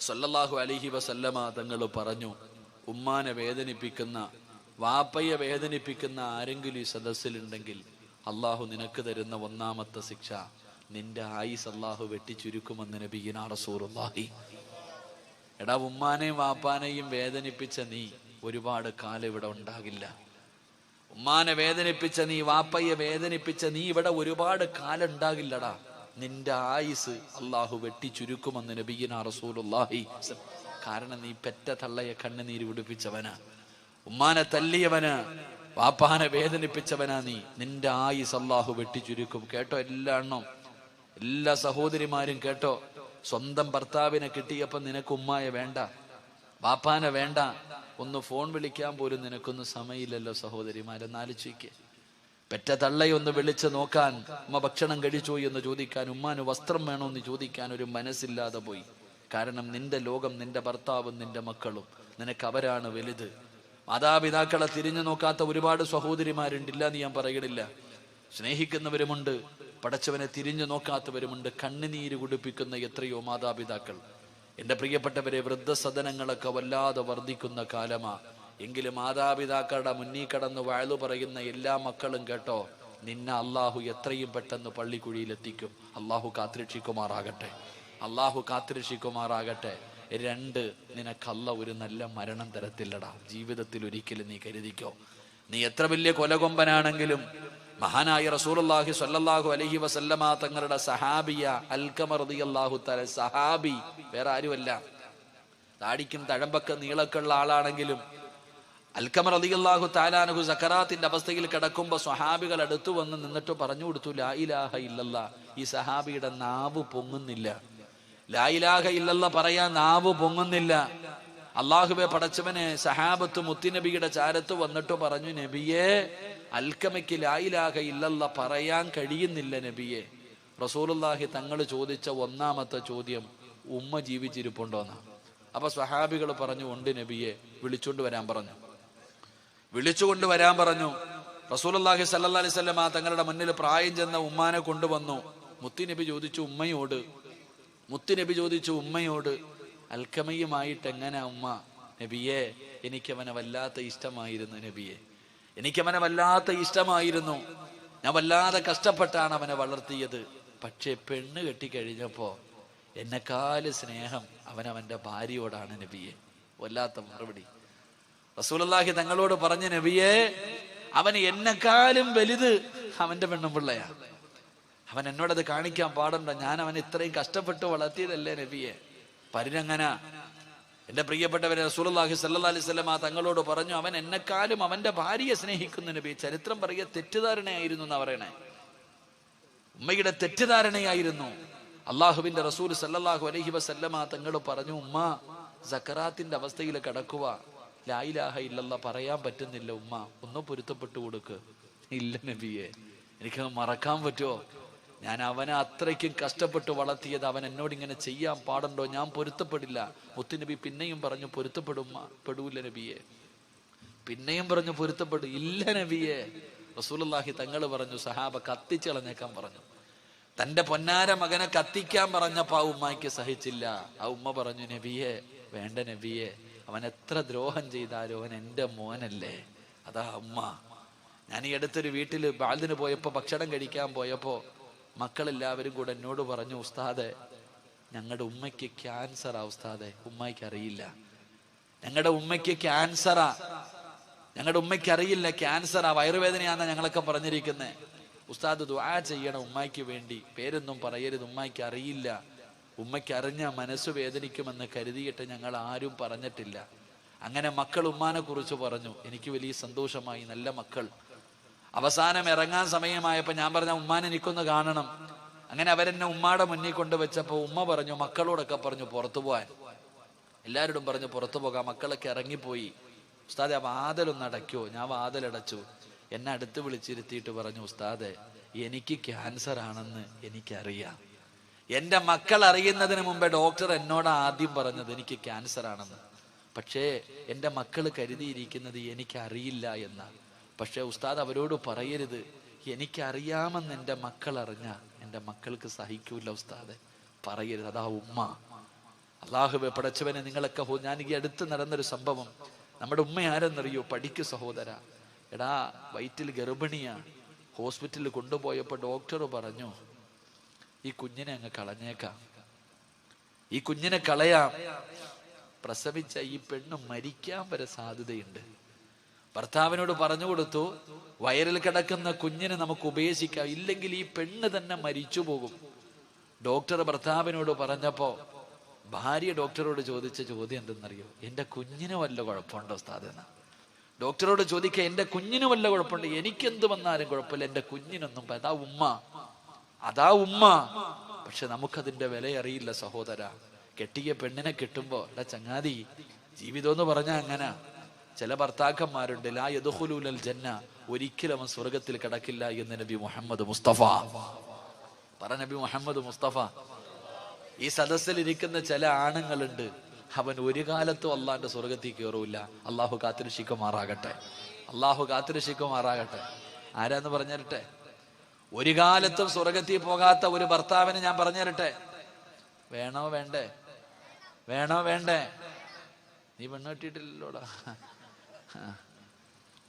സല്ലല്ലാഹു അലൈഹി വസല്ലമ തങ്ങൾ പറഞ്ഞു, ഉമ്മാനെ വേദനിപ്പിക്കുന്ന, വാപ്പയെ വേദനിപ്പിക്കുന്ന ആരെങ്കിലും ഈ സദസ്സിലുണ്ടെങ്കിൽ അള്ളാഹു നിനക്ക് തരുന്ന 1ാമത്തെ ശിക്ഷ, നിന്റെ ആയുസ് അള്ളാഹു വെട്ടിച്ചുരുക്കുമെന്ന് നബിയിനാ റസൂലുള്ളാഹി. എടാ, ഉമ്മാനെയും വാപ്പാനെയും വേദനിപ്പിച്ച നീ ഒരുപാട് കാലം ഇവിടെ ഉണ്ടാകില്ല. ഉമ്മാനെ വേദനിപ്പിച്ച നീ, വാപ്പയെ വേദനിപ്പിച്ച നീ ഇവിടെ ഒരുപാട് കാലം ഉണ്ടാകില്ലടാ. നിന്റെ ആയുസ് അള്ളാഹു വെട്ടിച്ചുരുക്കുമെന്ന് നബിയിനാ റസൂലുള്ളാഹി. കാരണം നീ പെറ്റ തള്ളയെ കണ്ണുനീര് കുടിപ്പിച്ചവനാ, ഉമ്മാനെ തല്ലിയവനാ, വാപ്പാനെ വേദനിപ്പിച്ചവനാ നീ. നിന്റെ ആയുസ് അള്ളാഹു വെട്ടിച്ചുരുക്കും. കേട്ടോ എല്ലാ സഹോദരിമാരും കേട്ടോ. സ്വന്തം ഭർത്താവിനെ കിട്ടിയപ്പോ നിനക്ക് ഉമ്മായെ വേണ്ട, വാപ്പാനെ വേണ്ട, ഒന്ന് ഫോൺ വിളിക്കാൻ പോലും നിനക്കൊന്നും സമയമില്ലല്ലോ സഹോദരിമാരെന്നാലോചിക്ക്. പെറ്റ തള്ളയെ ഒന്ന് വിളിച്ച് നോക്കാൻ, ഉമ്മ ഭക്ഷണം കഴിച്ചോ എന്ന് ചോദിക്കാൻ, ഉമ്മാന് വസ്ത്രം വേണോ എന്ന് ചോദിക്കാൻ ഒരു മനസ്സില്ലാതെ പോയി. കാരണം നിന്റെ ലോകം നിന്റെ ഭർത്താവും നിന്റെ മക്കളും, നിനക്ക് അവരാണ് വലുത്. മാതാപിതാക്കളെ തിരിഞ്ഞു നോക്കാത്ത ഒരുപാട് സഹോദരിമാരുണ്ടില്ല എന്ന് ഞാൻ പറയണില്ല. സ്നേഹിക്കുന്നവരുമുണ്ട്, പടച്ചവനെ തിരിഞ്ഞു നോക്കാത്തവരുമുണ്ട്. കണ്ണുനീര് കുടിപ്പിക്കുന്ന എത്രയോ മാതാപിതാക്കൾ. എൻ്റെ പ്രിയപ്പെട്ടവരെ, വൃദ്ധസദനങ്ങളൊക്കെ വല്ലാതെ വർദ്ധിക്കുന്ന കാലമാ. എങ്കിലും മാതാപിതാക്കളുടെ മുന്നിൽ കടന്ന് വയലു പറയുന്ന എല്ലാ മക്കളും കേട്ടോ, നിന്നെ അള്ളാഹു എത്രയും പെട്ടെന്ന് പള്ളിക്കുഴിയിലെത്തിക്കും. അള്ളാഹു കാത്തിരക്ഷിക്കുമാറാകട്ടെ. അള്ളാഹു കാത്തിരക്ഷിക്കുമാറാകട്ടെ. 2, നിനക്കല്ല ഒരു നല്ല മരണം തരത്തില്ലടാ. ജീവിതത്തിൽ ഒരിക്കലും നീ കരുതിക്കോ. നീ എത്ര വലിയ കൊലകൊമ്പനാണെങ്കിലും മഹാനായ റസൂലുള്ളാഹി സ്വല്ലല്ലാഹു അലൈഹി വസല്ലമ തങ്ങളുടെ സഹാബിയ അൽഖമ റളിയല്ലാഹു തആല, സഹാബി വേറെ ആരുമല്ല, താടിക്കും തഴമ്പൊക്കെ നീളൊക്കെയുള്ള ആളാണെങ്കിലും അൽഖമ റളിയല്ലാഹു തആല അൻഹു സക്കറാത്തിന്റെ അവസ്ഥയിൽ കിടക്കുമ്പോൾ സ്വഹാബികൾ അടുത്തു വന്ന് നിന്നിട്ട് പറഞ്ഞു കൊടുത്തു, ലാ ഇലാഹ ഇല്ലല്ലാ. ഈ സഹാബിയുടെ നാവ് പൊങ്ങുന്നില്ല. ലാ ഇലാഹ ഇല്ലല്ലാ പറയാൻ നാവ് പൊങ്ങുന്നില്ല. അള്ളാഹുവെ പടച്ചവനെ, സഹാബത്ത് മുത്തുനബിയുടെ ചാരത്ത് വന്നിട്ട് പറഞ്ഞു, നബിയെ, അൽക്കമയ്ക്ക് ലാ ഇലാഹ ഇല്ലല്ലാ പറയാൻ കഴിയുന്നില്ല നബിയെ. റസൂലുള്ളാഹി തങ്ങൾ ചോദിച്ച 1ാമത്തെ ചോദ്യം, ഉമ്മ ജീവിച്ചിരിപ്പുണ്ടോന്നാ. അപ്പൊ സ്വഹാബികൾ പറഞ്ഞു, ഉണ്ട് നബിയെ, വിളിച്ചുകൊണ്ട് വരാൻ പറഞ്ഞു. റസൂലുള്ളാഹി സ്വല്ലല്ലാഹി അലൈഹി വസല്ലം തങ്ങളുടെ മുന്നിൽ പ്രായം ചെന്ന ഉമ്മാനെ കൊണ്ടുവന്നു. മുത്തുനബി ചോദിച്ചു ഉമ്മയോട്, അൽക്കമയുമായിട്ട് എങ്ങനെ ഉമ്മ? നബിയെ, എനിക്കവനെ വല്ലാത്ത ഇഷ്ടമായിരുന്നു നബിയെ, എനിക്കവനെ വല്ലാത്ത ഇഷ്ടമായിരുന്നു. ഞാൻ വല്ലാതെ കഷ്ടപ്പെട്ടാണ് അവനെ വളർത്തിയത്. പക്ഷെ പെണ്ണ് കെട്ടിക്കഴിഞ്ഞപ്പോ എന്നെക്കാല് സ്നേഹം അവനവന്റെ ഭാര്യയോടാണ് നബിയെ. വല്ലാത്ത മറുപടി. റസൂലുള്ളാഹി തങ്ങളോട് പറഞ്ഞ, നബിയെ, അവന് എന്നെക്കാലും വലുത് അവന്റെ പെണ്ണുപിള്ളയാ. അവൻ എന്നോടത് കാണിക്കാൻ പാടുണ്ടോ? ഞാൻ അവൻ ഇത്രയും കഷ്ടപ്പെട്ട് വളർത്തിയതല്ലേ നബിയെ. പരിരങ്ങനെ എന്റെ പ്രിയപ്പെട്ടവരെ, റസൂലുള്ളാഹി സ്വല്ലല്ലാഹി അലൈഹി വസല്ലം തങ്ങളോട് പറഞ്ഞു, അവൻ എന്നെക്കാളും അവന്റെ ഭാര്യയെ സ്നേഹിക്കുന്ന നബി. ചരിത്രം പറയുക തെറ്റിദ്ധാരണയായിരുന്നു എന്നാ പറയണേ. ഉമ്മയുടെ തെറ്റിദ്ധാരണയായിരുന്നു. അള്ളാഹുവിന്റെ റസൂൽ സല്ലല്ലാഹു അലൈഹി വസല്ലം തങ്ങൾ പറഞ്ഞു, ഉമ്മ സക്കറാത്തിന്റെ അവസ്ഥയിൽ കിടക്കുക, ലാ ഇലാഹ ഇല്ലല്ലാ പറയാൻ പറ്റുന്നില്ല ഉമ്മ, ഒന്ന് പൊരുത്തപ്പെട്ടു കൊടുക്ക്. ഇല്ല നബിയെ, എനിക്ക് മറക്കാൻ പറ്റുമോ? ഞാൻ അവനെ അത്രയ്ക്കും കഷ്ടപ്പെട്ട് വളർത്തിയത്, അവൻ എന്നോട് ഇങ്ങനെ ചെയ്യാൻ പാടുണ്ടോ? ഞാൻ പൊരുത്തപ്പെടില്ല. മുത്തുനബി പിന്നെയും പറഞ്ഞു, പെടൂല നബിയെ. പിന്നെയും പറഞ്ഞു, പൊരുത്തപ്പെടും. ഇല്ല നബിയെ. റസൂലുള്ളാഹി തങ്ങൾ പറഞ്ഞു, സഹാബ കത്തിച്ചളഞ്ഞേക്കാൻ പറഞ്ഞു. തന്റെ പൊന്നാര മകനെ കത്തിക്കാൻ പറഞ്ഞപ്പോ ആ ഉമ്മയ്ക്ക് സഹിച്ചില്ല. ആ ഉമ്മ പറഞ്ഞു, നബിയെ, വേണ്ട നബിയെ, അവൻ എത്ര ദ്രോഹം ചെയ്താലും അവൻ എൻ്റെ മോനല്ലേ. അതാ ഉമ്മ. ഞാൻ ഈ അടുത്തൊരു വീട്ടിൽ ബാലിന് പോയപ്പോ, ഭക്ഷണം കഴിക്കാൻ പോയപ്പോ മക്കളെല്ലാവരും കൂടെ എന്നോട് പറഞ്ഞു, ഉസ്താദെ, ഞങ്ങളുടെ ഉമ്മയ്ക്ക് ക്യാൻസറാ ഉസ്താദെ. ഉമ്മയ്ക്ക് അറിയില്ല, ഞങ്ങളുടെ ഉമ്മയ്ക്ക് ക്യാൻസറാ. ഞങ്ങളുടെ ഉമ്മയ്ക്ക് അറിയില്ല ക്യാൻസറാ, വയറുവേദനയാണെന്നാ ഞങ്ങളൊക്കെ പറഞ്ഞിരിക്കുന്നത്. ഉസ്താദ് ദുആ ചെയ്യണം ഉമ്മയ്ക്ക് വേണ്ടി. പേരൊന്നും പറയരുത്, ഉമ്മയ്ക്ക് അറിയില്ല. ഉമ്മയ്ക്ക് അറിഞ്ഞ മനസ്സ് വേദനിക്കുമെന്ന് കരുതിയിട്ട് ഞങ്ങൾ ആരും പറഞ്ഞിട്ടില്ല. അങ്ങനെ മക്കൾ ഉമ്മാനെ കുറിച്ച് പറഞ്ഞു. എനിക്ക് വലിയ സന്തോഷമായി, നല്ല മക്കൾ. അവസാനം ഇറങ്ങാൻ സമയമായപ്പോൾ ഞാൻ പറഞ്ഞ ഉമ്മാനെ എനിക്കൊന്ന് കാണണം. അങ്ങനെ അവരെന്നെ ഉമ്മാടെ മുന്നിൽ കൊണ്ടുവച്ചപ്പോൾ ഉമ്മ പറഞ്ഞു, മക്കളോടൊക്കെ പറഞ്ഞു പുറത്തു പോകാൻ. എല്ലാവരോടും പറഞ്ഞു പുറത്തു പോകാം. മക്കളൊക്കെ ഇറങ്ങിപ്പോയി. ഉസ്താദെ ആ വാതിലൊന്ന് അടയ്ക്കുമോ? ഞാൻ വാതിലടച്ചു. എന്നെ അടുത്ത് വിളിച്ചിരുത്തിയിട്ട് പറഞ്ഞു, ഉസ്താദെ എനിക്ക് ക്യാൻസർ ആണെന്ന് എനിക്കറിയാം. എൻ്റെ മക്കൾ അറിയുന്നതിന് മുമ്പേ ഡോക്ടർ എന്നോട് ആദ്യം പറഞ്ഞത് എനിക്ക് ക്യാൻസർ ആണെന്ന്. പക്ഷേ എൻ്റെ മക്കൾ കരുതിയിരിക്കുന്നത് എനിക്കറിയില്ല എന്നാണ്. പക്ഷേ ഉസ്താദ് അവരോട് പറയരുത്, എനിക്കറിയാമെന്ന് എൻ്റെ മക്കൾ അറിഞ്ഞാൽ എൻ്റെ മക്കൾക്ക് സഹിക്കൂല ഉസ്താദെ, പറയരുത്. അതാ ഉമ്മ. അള്ളാഹുവെ പടച്ചവനെ, നിങ്ങളൊക്കെ ഞാൻ ഈ അടുത്ത് നടന്നൊരു സംഭവം. നമ്മുടെ ഉമ്മ ആരെന്നറിയോ? പഠിക്കു സഹോദര. എടാ വയറ്റിൽ ഗർഭിണിയാ. ഹോസ്പിറ്റലിൽ കൊണ്ടുപോയപ്പോൾ ഡോക്ടർ പറഞ്ഞു, ഈ കുഞ്ഞിനെ അങ്ങ് കളഞ്ഞേക്കാം, ഈ കുഞ്ഞിനെ കളയാം. പ്രസവിച്ച ഈ പെണ്ണ് മരിക്കാൻ വരെ സാധ്യതയുണ്ട്. ഭർത്താവിനോട് പറഞ്ഞു കൊടുത്തു, വയറിൽ കിടക്കുന്ന കുഞ്ഞിനെ നമുക്ക് ഉപേക്ഷിക്കാം, ഇല്ലെങ്കിൽ ഈ പെണ്ണ് തന്നെ മരിച്ചു പോകും. ഡോക്ടർ ഭർത്താവിനോട് പറഞ്ഞപ്പോ ഭാര്യ ഡോക്ടറോട് ചോദിച്ച ചോദ്യം എന്തെന്നറിയോ? എൻ്റെ കുഞ്ഞിന് വല്ല കുഴപ്പമുണ്ടോ ഉസ്താദ് എന്നാ. ഡോക്ടറോട് ചോദിക്കുക, എൻ്റെ കുഞ്ഞിന് വല്ല കുഴപ്പമുണ്ട്? എനിക്കെന്ത് വന്നാലും കുഴപ്പമില്ല, എൻ്റെ കുഞ്ഞിനൊന്നും. അതാ ഉമ്മ, അതാ ഉമ്മ. പക്ഷെ നമുക്കതിന്റെ വില അറിയില്ല സഹോദര. കെട്ടിയ പെണ്ണിനെ കിട്ടുമ്പോ എടാ ചങ്ങാതി, ജീവിതം എന്ന് പറഞ്ഞാൽ അങ്ങനെ. ചില ഭർത്താക്കന്മാരുണ്ട്, ലാ യദ്ഖുലൂനൽ ജന്ന, ഒരിക്കലും അവൻ സ്വർഗത്തിൽ കിടക്കില്ല എന്ന് നബി മുഹമ്മദ് മുസ്തഫ. നബി മുഹമ്മദ് മുസ്തഫ. ഈ സദസ്സിൽ ഇരിക്കുന്ന ചില ആണുങ്ങളുണ്ട്, അവൻ ഒരു കാലത്തും അള്ളാന്റെ സ്വർഗത്തിൽ കയറൂല. അള്ളാഹു കാത്തിരക്ഷിക്കുമാറാകട്ടെ, അള്ളാഹു കാത്തിരക്ഷിക്കുമാറാകട്ടെ. ആരാന്ന് പറഞ്ഞിരട്ടെ? ഒരു കാലത്തും സ്വർഗത്തിൽ പോകാത്ത ഒരു ഭർത്താവിനെ ഞാൻ പറഞ്ഞുതരട്ടെ. വേണോ വേണ്ടേ? വേണോ വേണ്ടേ? നീ പെണ്ണ് കെട്ടിയിട്ടില്ലല്ലോടാ.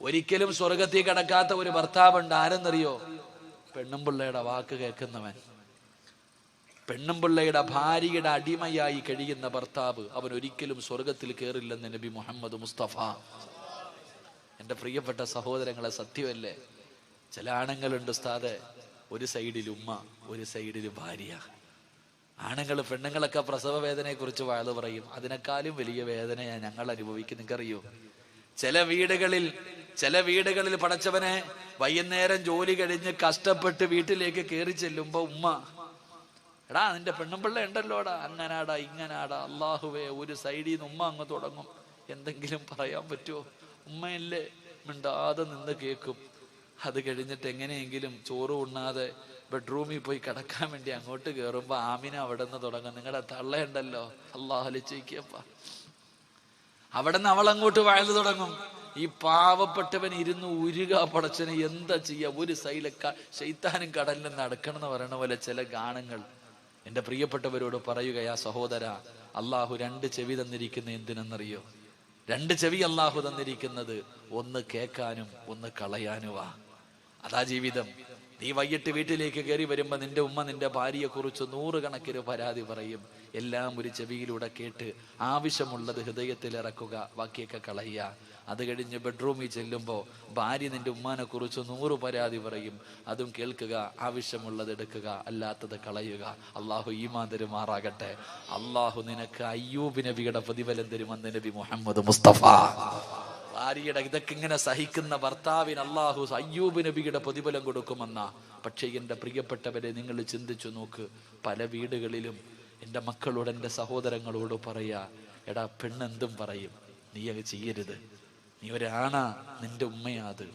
ഒരിക്കലും സ്വർഗത്തിൽ കിടക്കാത്ത ഒരു ഭർത്താവുണ്ട്. ആരെന്നറിയോ? പെണ്ണും പിള്ളയുടെ വാക്ക് കേൾക്കുന്നവൻ, പെണ്ണും പിള്ളയുടെ ഭാര്യയുടെ അടിമയായി കഴിയുന്ന ഭർത്താവ്, അവൻ ഒരിക്കലും സ്വർഗത്തിൽ കയറില്ലെന്ന് നബി മുഹമ്മദ് മുസ്തഫ. എൻ്റെ പ്രിയപ്പെട്ട സഹോദരങ്ങളെ, സത്യമല്ലേ? ചില ആണുങ്ങളുണ്ട് ഉസ്താദെ, ഒരു സൈഡിൽ ഉമ്മ, ഒരു സൈഡിൽ ഭാര്യ. ആണുങ്ങൾ പെണ്ണുങ്ങളൊക്കെ പ്രസവ വേദനയെ കുറിച്ച് വാഴ്ന്നു പറയും. അതിനേക്കാളും വലിയ വേദനയാണ് ഞങ്ങൾ അനുഭവിക്കും. നിങ്ങൾക്കറിയോ? ചില വീടുകളിൽ പടച്ചവനെ വൈകുന്നേരം ജോലി കഴിഞ്ഞ് കഷ്ടപ്പെട്ട് വീട്ടിലേക്ക് കയറി ചെല്ലുമ്പോ ഉമ്മ, എടാ നിന്റെ പെണ്ണുമ്പിള്ള ഉണ്ടല്ലോടാ, അങ്ങനാടാ ഇങ്ങനാടാ. അള്ളാഹുവേ, ഒരു സൈഡിൽ നിന്ന് ഉമ്മ അങ്ങ് തുടങ്ങും. എന്തെങ്കിലും പറയാൻ പറ്റുമോ? ഉമ്മയല്ലേ, മിണ്ടാതെ നിന്ന് കേൾക്കും. അത് കഴിഞ്ഞിട്ട് എങ്ങനെയെങ്കിലും ചോറ് ഉണ്ണാതെ ബെഡ്റൂമിൽ പോയി കിടക്കാൻ വേണ്ടി അങ്ങോട്ട് കയറുമ്പോ ആമിന അവിടെ നിന്ന് തുടങ്ങും. നിങ്ങളുടെ തള്ളയുണ്ടല്ലോ, അള്ളാഹു അലിച്ചേക്കപ്പ. അവിടെ നിന്ന് അവൾ അങ്ങോട്ട് വഴന്നു തുടങ്ങും. ഈ പാവപ്പെട്ടവൻ ഇരുന്ന് ഉരുക, പടച്ചനെ എന്താ ചെയ്യാ? ഒരു സൈഡിലെ ശൈത്താനും കടലിൽ നടക്കണം എന്ന് പറയണ പോലെ ചില ഗാനങ്ങൾ. എൻ്റെ പ്രിയപ്പെട്ടവരോട് പറയുകയാ സഹോദര, അള്ളാഹു രണ്ട് ചെവി തന്നിരിക്കുന്ന എന്തിനെന്നറിയോ? രണ്ട് ചെവി അള്ളാഹു തന്നിരിക്കുന്നത് ഒന്ന് കേൾക്കാനും ഒന്ന് കളയാനുവാ. അതാ ജീവിതം. നീ വൈകിട്ട് വീട്ടിലേക്ക് കയറി വരുമ്പോ നിന്റെ ഉമ്മ നിന്റെ ഭാര്യയെ കുറിച്ച് 100 കണക്കിന് പരാതി പറയും. എല്ലാം ഒരു ചെവിയിലൂടെ കേട്ട് ആവശ്യമുള്ളത് ഹൃദയത്തിൽ ഇറക്കുക, ബാക്കിയൊക്കെ കളയുക. അത് കഴിഞ്ഞ് ബെഡ്റൂമിൽ ചെല്ലുമ്പോൾ ഭാര്യ നിന്റെ ഉമ്മാനെ കുറിച്ച് 100 പരാതി പറയും. അതും കേൾക്കുക, ആവശ്യമുള്ളത് എടുക്കുക, അല്ലാത്തത് കളയുക. അള്ളാഹു ഈമാൻ തരുമാറാകട്ടെ. അള്ളാഹു നിനക്ക് അയ്യൂബ് നബിയുടെ പ്രതിഫലം തരുമെന്ന് നബി മുഹമ്മദ് മുസ്തഫ. ഭാര്യയുടെ ഇതൊക്കെ ഇങ്ങനെ സഹിക്കുന്ന ഭർത്താവിന് അള്ളാഹു അയ്യൂബ് നബിയുടെ പ്രതിഫലം കൊടുക്കുമെന്ന. പക്ഷേ എൻ്റെ പ്രിയപ്പെട്ടവരെ, നിങ്ങൾ ചിന്തിച്ചു നോക്ക്. പല വീടുകളിലും എൻ്റെ മക്കളോട്, എൻ്റെ സഹോദരങ്ങളോട് പറയാ, എടാ പെണ്ണെന്തും പറയും, നീ അത് ചെയ്യരുത്. നീ ഒരാണാ, നിന്റെ ഉമ്മയാത്,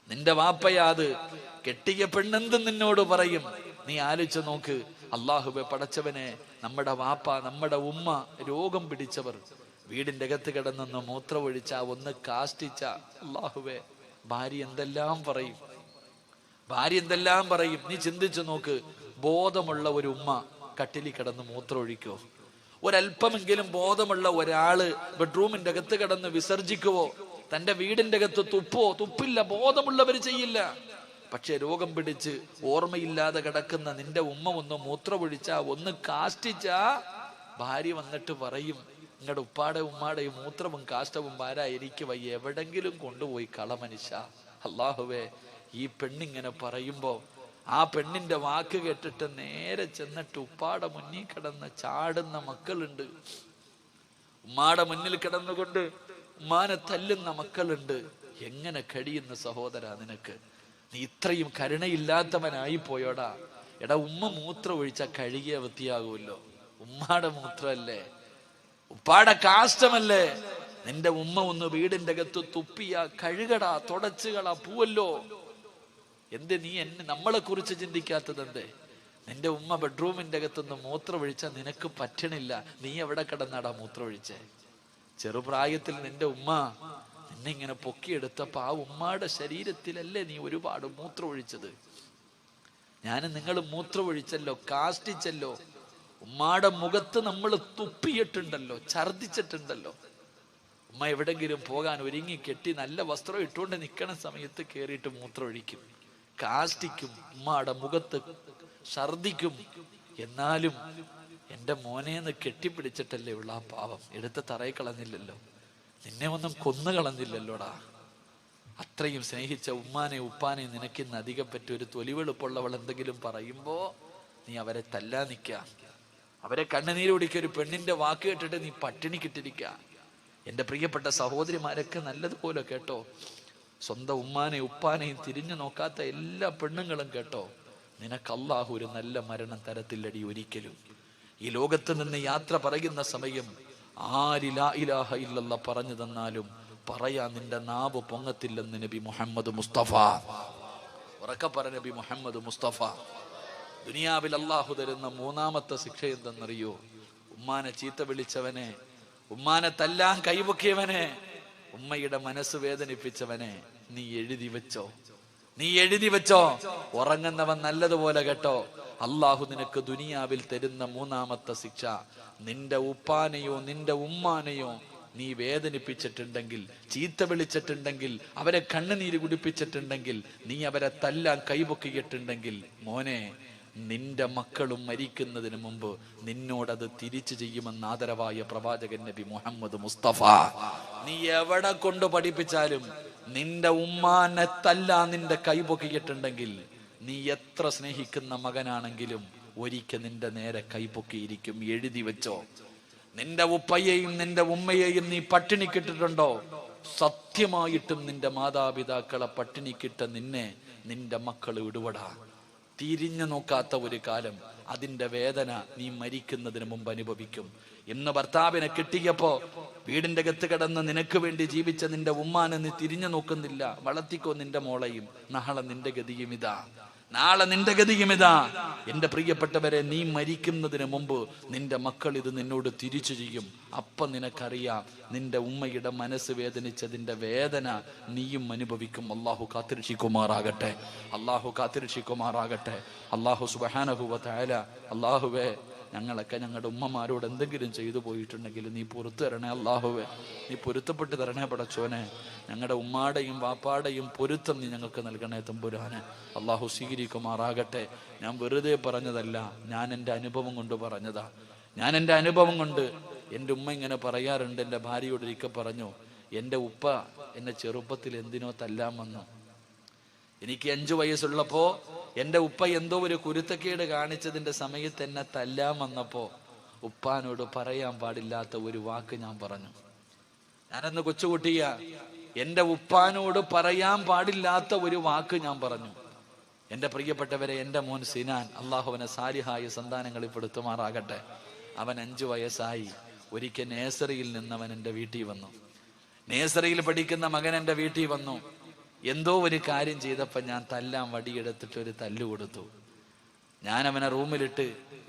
നിന്റെ വാപ്പയാത്. കെട്ടിയ പെണ്ണെന്തും നിന്നോട് പറയും. നീ ആലോചിച്ച് നോക്ക്. അള്ളാഹുവെ പടച്ചവനെ, നമ്മുടെ വാപ്പ, നമ്മുടെ ഉമ്മ രോഗം പിടിച്ചവർ വീടിൻ്റെ അകത്ത് കിടന്നൊന്ന് മൂത്രമൊഴിച്ച, ഒന്ന് കാഷ്ടിച്ച, അള്ളാഹുവേ, ഭാര്യ എന്തെല്ലാം പറയും, ഭാര്യ എന്തെല്ലാം പറയും. നീ ചിന്തിച്ചു നോക്ക്. ബോധമുള്ള ഒരു ഉമ്മ കട്ടിലിൽ കിടന്ന് മൂത്രമൊഴിക്കോ? ഒരല്പമെങ്കിലും ബോധമുള്ള ഒരാള് ബെഡ്റൂമിന്റെ അകത്ത് കിടന്ന് വിസർജിക്കുവോ? തന്റെ വീടിന്റെ അകത്ത് തുപ്പോ? തുപ്പില്ല. ബോധമുള്ളവർ ചെയ്യില്ല. പക്ഷെ രോഗം പിടിച്ച് ഓർമ്മയില്ലാതെ കിടക്കുന്ന നിന്റെ ഉമ്മ ഒന്ന് മൂത്രമൊഴിച്ച, ഒന്ന് കാഷ്ടിച്ച, ഭാര്യ വന്നിട്ട് പറയും, നിങ്ങളുടെ ഉപ്പാടെ ഉമ്മാടെ മൂത്രവും കാഷ്ടവും ഭാരാ, എനിക്ക് വയ്യ, എവിടെങ്കിലും കൊണ്ടുപോയി കളമനുഷ്യ. അള്ളാഹുവേ, ഈ പെണ്ണിങ്ങനെ പറയുമ്പോ ആ പെണ്ണിന്റെ വാക്ക് കേട്ടിട്ട് നേരെ ചെന്നിട്ട് ഉപ്പാടെ മുന്നിൽ കിടന്ന് ചാടുന്ന മക്കളുണ്ട്. ഉമ്മാടെ മുന്നിൽ കിടന്നുകൊണ്ട് ഉമ്മാനെ തല്ലുന്ന മക്കളുണ്ട്. എങ്ങനെ കഴിയുന്ന സഹോദരാ നിനക്ക്? നീ ഇത്രയും കരുണയില്ലാത്തവനായി പോയോടാ. എടാ, ഉമ്മ മൂത്രം ഒഴിച്ചാൽ കഴുകിയ വൃത്തിയാകുമല്ലോ. ഉമ്മാടെ മൂത്രമല്ലേ, ഉപ്പാടെ കാഷ്ടമല്ലേ. നിന്റെ ഉമ്മ ഒന്ന് വീടിന്റെ അകത്ത് തുപ്പിയ കഴുകടാ, തുടച്ചുകളാ, പൂവല്ലോ. എന്ത് നീ നമ്മളെ കുറിച്ച് ചിന്തിക്കാത്തത് എന്തേ? നിന്റെ ഉമ്മ ബെഡ്റൂമിന്റെ അകത്തുനിന്ന് മൂത്രം ഒഴിച്ചാൽ നിനക്ക് പറ്റണില്ല. നീ എവിടെ കിടന്നാടാ മൂത്രം ഒഴിച്ചേ? ചെറുപ്രായത്തിൽ നിന്റെ ഉമ്മ നിന്നെ ഇങ്ങനെ പൊക്കിയെടുത്തപ്പോ ആ ഉമ്മയുടെ ശരീരത്തിലല്ലേ നീ ഒരുപാട് മൂത്രം ഒഴിച്ചത്? നിങ്ങൾ മൂത്രം ഒഴിച്ചല്ലോ, കാഷ്ടിച്ചല്ലോ. ഉമ്മാടെ മുഖത്ത് നമ്മൾ തുപ്പിയിട്ടുണ്ടല്ലോ, ഛർദിച്ചിട്ടുണ്ടല്ലോ. ഉമ്മ എവിടെങ്കിലും പോകാൻ ഒരുങ്ങി കെട്ടി നല്ല വസ്ത്രം ഇട്ടുകൊണ്ട് നിൽക്കണ സമയത്ത് കയറിയിട്ട് മൂത്രം ഒഴിക്കും, കാഷ്ടിക്കും, ഉമ്മാടെ മുഖത്ത് ഛർദിക്കും. എന്നാലും എൻ്റെ മോനേന്ന് കെട്ടിപ്പിടിച്ചിട്ടല്ലേ ഉള്ള ആ പാവം എടുത്ത് തറയിൽ കളഞ്ഞില്ലല്ലോ, നിന്നെ ഒന്നും കൊന്നു കളഞ്ഞില്ലല്ലോടാ. അത്രയും സ്നേഹിച്ച ഉമ്മാനെ ഉപ്പാനെ നിനക്കിന്ന് അധികം പറ്റി ഒരു തൊലിവെളുപ്പുള്ളവൾ എന്തെങ്കിലും പറയുമ്പോ നീ അവരെ തല്ലാ നിൽക്ക, അവരെ കണ്ണുനീര് കുടിക്കുക. ഒരു പെണ്ണിന്റെ വാക്ക് കേട്ടിട്ട് നീ പട്ടിണി കിട്ടിരിക്ക. എൻ്റെ പ്രിയപ്പെട്ട സഹോദരിമാരൊക്കെ നല്ലതുപോലെ കേട്ടോ. സ്വന്തം ഉമ്മാനെ ഉപ്പാനെയും തിരിഞ്ഞു നോക്കാത്ത എല്ലാ പെണ്ണുങ്ങളും കേട്ടോ, നിനക്ക് അല്ലാഹു ഒരു നല്ല മരണം തരത്തില്ലടി ഒരിക്കലും. ഈ ലോകത്ത് നിന്ന് യാത്ര പറയുന്ന സമയം ആര് ലാ ഇലാഹ ഇല്ലല്ലാഹ് പറഞ്ഞു തന്നാലും പറയാൻ നിന്റെ നാവ് പൊങ്ങത്തില്ലെന്ന് നബി മുഹമ്മദ് മുസ്തഫ. ഉറക്കെ പറ നബി മുഹമ്മദ് മുസ്തഫ. ദുനിയാവിൽ അല്ലാഹു തരുന്ന മൂന്നാമത്തെ ശിക്ഷ എന്തെന്നറിയോ? ഉമ്മാനെ ചീത്ത വിളിച്ചവനെ, ഉമ്മാനെ തല്ലാൻ കൈപൊക്കിയവനെ, ഉമ്മയുടെ മനസ്സ് വേദനിപ്പിച്ചവനെ നീ എഴുതി വെച്ചോ, നീ എഴുതി വെച്ചോ. ഉറങ്ങുന്നവൻ നല്ലതുപോലെ കേട്ടോ, അല്ലാഹു നിനക്ക് ദുനിയാവിൽ തരുന്ന മൂന്നാമത്തെ ശിക്ഷ, നിന്റെ ഉപ്പാനെയോ നിന്റെ ഉമ്മാനെയോ നീ വേദനിപ്പിച്ചിട്ടുണ്ടെങ്കിൽ, ചീത്ത വിളിച്ചിട്ടുണ്ടെങ്കിൽ, അവരെ കണ്ണുനീര് കുടിപ്പിച്ചിട്ടുണ്ടെങ്കിൽ, നീ അവരെ തല്ലാൻ കൈപൊക്കിയിട്ടുണ്ടെങ്കിൽ, മോനെ നിന്റെ മക്കളും മരിക്കുന്നതിന് മുമ്പ് നിന്നോടത് തിരിച്ചു ചെയ്യുമെന്ന് ആദരവായ പ്രവാചകൻ നബി മുഹമ്മദ് മുസ്തഫ. നീ എവിടെ കൊണ്ട് പഠിപ്പിച്ചാലും നിന്റെ ഉമ്മാനെ തല്ലാൻ നിന്റെ കൈപൊക്കിയിട്ടുണ്ടെങ്കിൽ, നീ എത്ര സ്നേഹിക്കുന്ന മകനാണെങ്കിലും ഒരിക്കൽ നിന്റെ നേരെ കൈപൊക്കിയിരിക്കും. എഴുതി വെച്ചോ. നിന്റെ ഉപ്പയെയും നിന്റെ ഉമ്മയെയും നീ പട്ടിണിക്കിട്ടിട്ടുണ്ടോ? സത്യമായിട്ടും നിന്റെ മാതാപിതാക്കളെ പട്ടിണിക്കിട്ട നിന്നെ നിന്റെ മക്കൾ വിടുവടാ. തിരിഞ്ഞു നോക്കാത്ത ഒരു കാലം, അതിന്റെ വേദന നീ മരിക്കുന്നതിന് മുമ്പ് അനുഭവിക്കും. ഇന്ന് ഭർത്താവിനെ കിട്ടിയപ്പോ വീടിന്റെ അകത്ത് കിടന്ന് നിനക്ക് വേണ്ടി ജീവിച്ച നിന്റെ ഉമ്മാനെ നീ തിരിഞ്ഞു നോക്കുന്നില്ല. വളർത്തിക്കോ നിന്റെ മോളെയും. നാളെ നിന്റെ ഗതിയും ഇതാ, നാളെ നിന്റെ ഗതിയും ഇതാ. എന്റെ പ്രിയപ്പെട്ടവരെ, നീ മരിക്കുന്നതിന് മുമ്പ് നിന്റെ മക്കൾ ഇത് നിന്നോട് തിരിച്ചു ചെയ്യും. അപ്പം നിനക്കറിയാം നിന്റെ ഉമ്മയുടെ മനസ്സ് വേദനിച്ചതിന്റെ വേദന നീയും അനുഭവിക്കും. അള്ളാഹു കാത്തിരക്ഷിക്കുമാറാകട്ടെ, അള്ളാഹു കാത്തിരക്ഷിക്കുമാറാകട്ടെ. അള്ളാഹു സുബ്ഹാനഹു വ തആല, അള്ളാഹുവേ ഞങ്ങളൊക്കെ ഞങ്ങളുടെ ഉമ്മമാരോട് എന്തെങ്കിലും ചെയ്തു പോയിട്ടുണ്ടെങ്കിൽ നീ പുറത്തു തരണേ അള്ളാഹുവേ, നീ പൊരുത്തപ്പെട്ട് തരണേ പടച്ചോനെ. ഞങ്ങളുടെ ഉമ്മാടെയും വാപ്പാടെയും പൊരുത്തം നീ ഞങ്ങൾക്ക് നൽകണേ തമ്പുരാനെ. അള്ളാഹു സ്വീകരിക്കുമാറാകട്ടെ. ഞാൻ വെറുതെ പറഞ്ഞതല്ല, ഞാൻ എൻ്റെ അനുഭവം കൊണ്ട് പറഞ്ഞതാ. ഞാൻ എൻ്റെ അനുഭവം കൊണ്ട്, എൻ്റെ ഉമ്മ ഇങ്ങനെ പറയാറുണ്ട്. എൻ്റെ ഭാര്യയോട് ഒരിക്കൽ പറഞ്ഞു, എൻ്റെ ഉപ്പ എന്നെ ചെറുപ്പത്തിൽ എന്തിനോ തല്ലാൻ വന്നു. എനിക്ക് 5 വയസ്സുള്ളപ്പോ എൻ്റെ ഉപ്പ എന്തോ ഒരു കുരുത്തക്കേട് കാണിച്ചതിന്റെ സമയത്ത് എന്നെ തല്ലാൻ വന്നപ്പോ ഉപ്പാനോട് പറയാൻ പാടില്ലാത്ത ഒരു വാക്ക് ഞാൻ പറഞ്ഞു. ഞാനന്ന് കൊച്ചുകുട്ടിയ, എൻ്റെ ഉപ്പാനോട് പറയാൻ പാടില്ലാത്ത ഒരു വാക്ക് ഞാൻ പറഞ്ഞു. എൻ്റെ പ്രിയപ്പെട്ടവരെ, എൻ്റെ മോൻ സിനാൻ, അള്ളാഹു അവനെ സാലിഹായ സന്താനങ്ങളിൽ പെടുത്തുമാറാകട്ടെ. അവൻ 5 വയസ്സായി. ഒരിക്കൽ നേഴ്സറിയിൽ നിന്നവൻ എൻ്റെ വീട്ടിൽ വന്നു. നേഴ്സറിയിൽ പഠിക്കുന്ന മകൻ എൻ്റെ വീട്ടിൽ വന്നു. എന്തോ ഒരു കാര്യം ചെയ്തപ്പോൾ ഞാൻ തല്ലാൻ വടിയെടുത്തിട്ട് ഒരു തല്ലു കൊടുത്തു. ഞാൻ അവനെ റൂമിലിട്ട്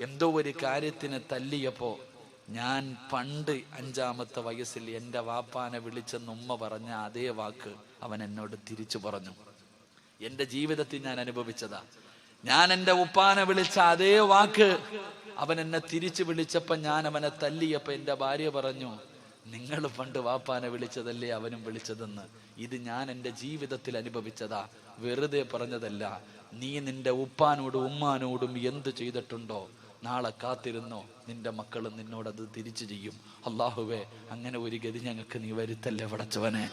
എന്തോ ഒരു കാര്യത്തിന് തല്ലിയപ്പോ ഞാൻ പണ്ട് 5-ാമത്തെ വയസ്സിൽ എൻ്റെ വാപ്പാനെ വിളിച്ചെന്ന് ഉമ്മ പറഞ്ഞ അതേ വാക്ക് അവൻ എന്നോട് തിരിച്ചു പറഞ്ഞു. എൻ്റെ ജീവിതത്തിൽ ഞാൻ അനുഭവിച്ചതാ. ഞാൻ എൻ്റെ ഉപ്പാനെ വിളിച്ച അതേ വാക്ക് അവൻ എന്നെ തിരിച്ചു വിളിച്ചപ്പോ ഞാൻ അവനെ തല്ലിയപ്പോ എൻ്റെ ഭാര്യ പറഞ്ഞു, നിങ്ങൾ പണ്ട് വാപ്പാനെ വിളിച്ചതല്ലേ അവനും വിളിച്ചതെന്ന്. ഇത് ഞാൻ എൻ്റെ ജീവിതത്തിൽ അനുഭവിച്ചതാ, വെറുതെ പറഞ്ഞതല്ല. നീ നിന്റെ ഉപ്പാനോടും ഉമ്മാനോടും എന്ത് ചെയ്തിട്ടുണ്ടോ, നാളെ കാത്തിരുന്നോ, നിന്റെ മക്കൾ നിന്നോടത് തിരിച്ചു ചെയ്യും. അള്ളാഹുവേ, അങ്ങനെ ഒരു ഗതി ഞങ്ങൾക്ക് നീ വരുത്തല്ലേ പടച്ചവനെ.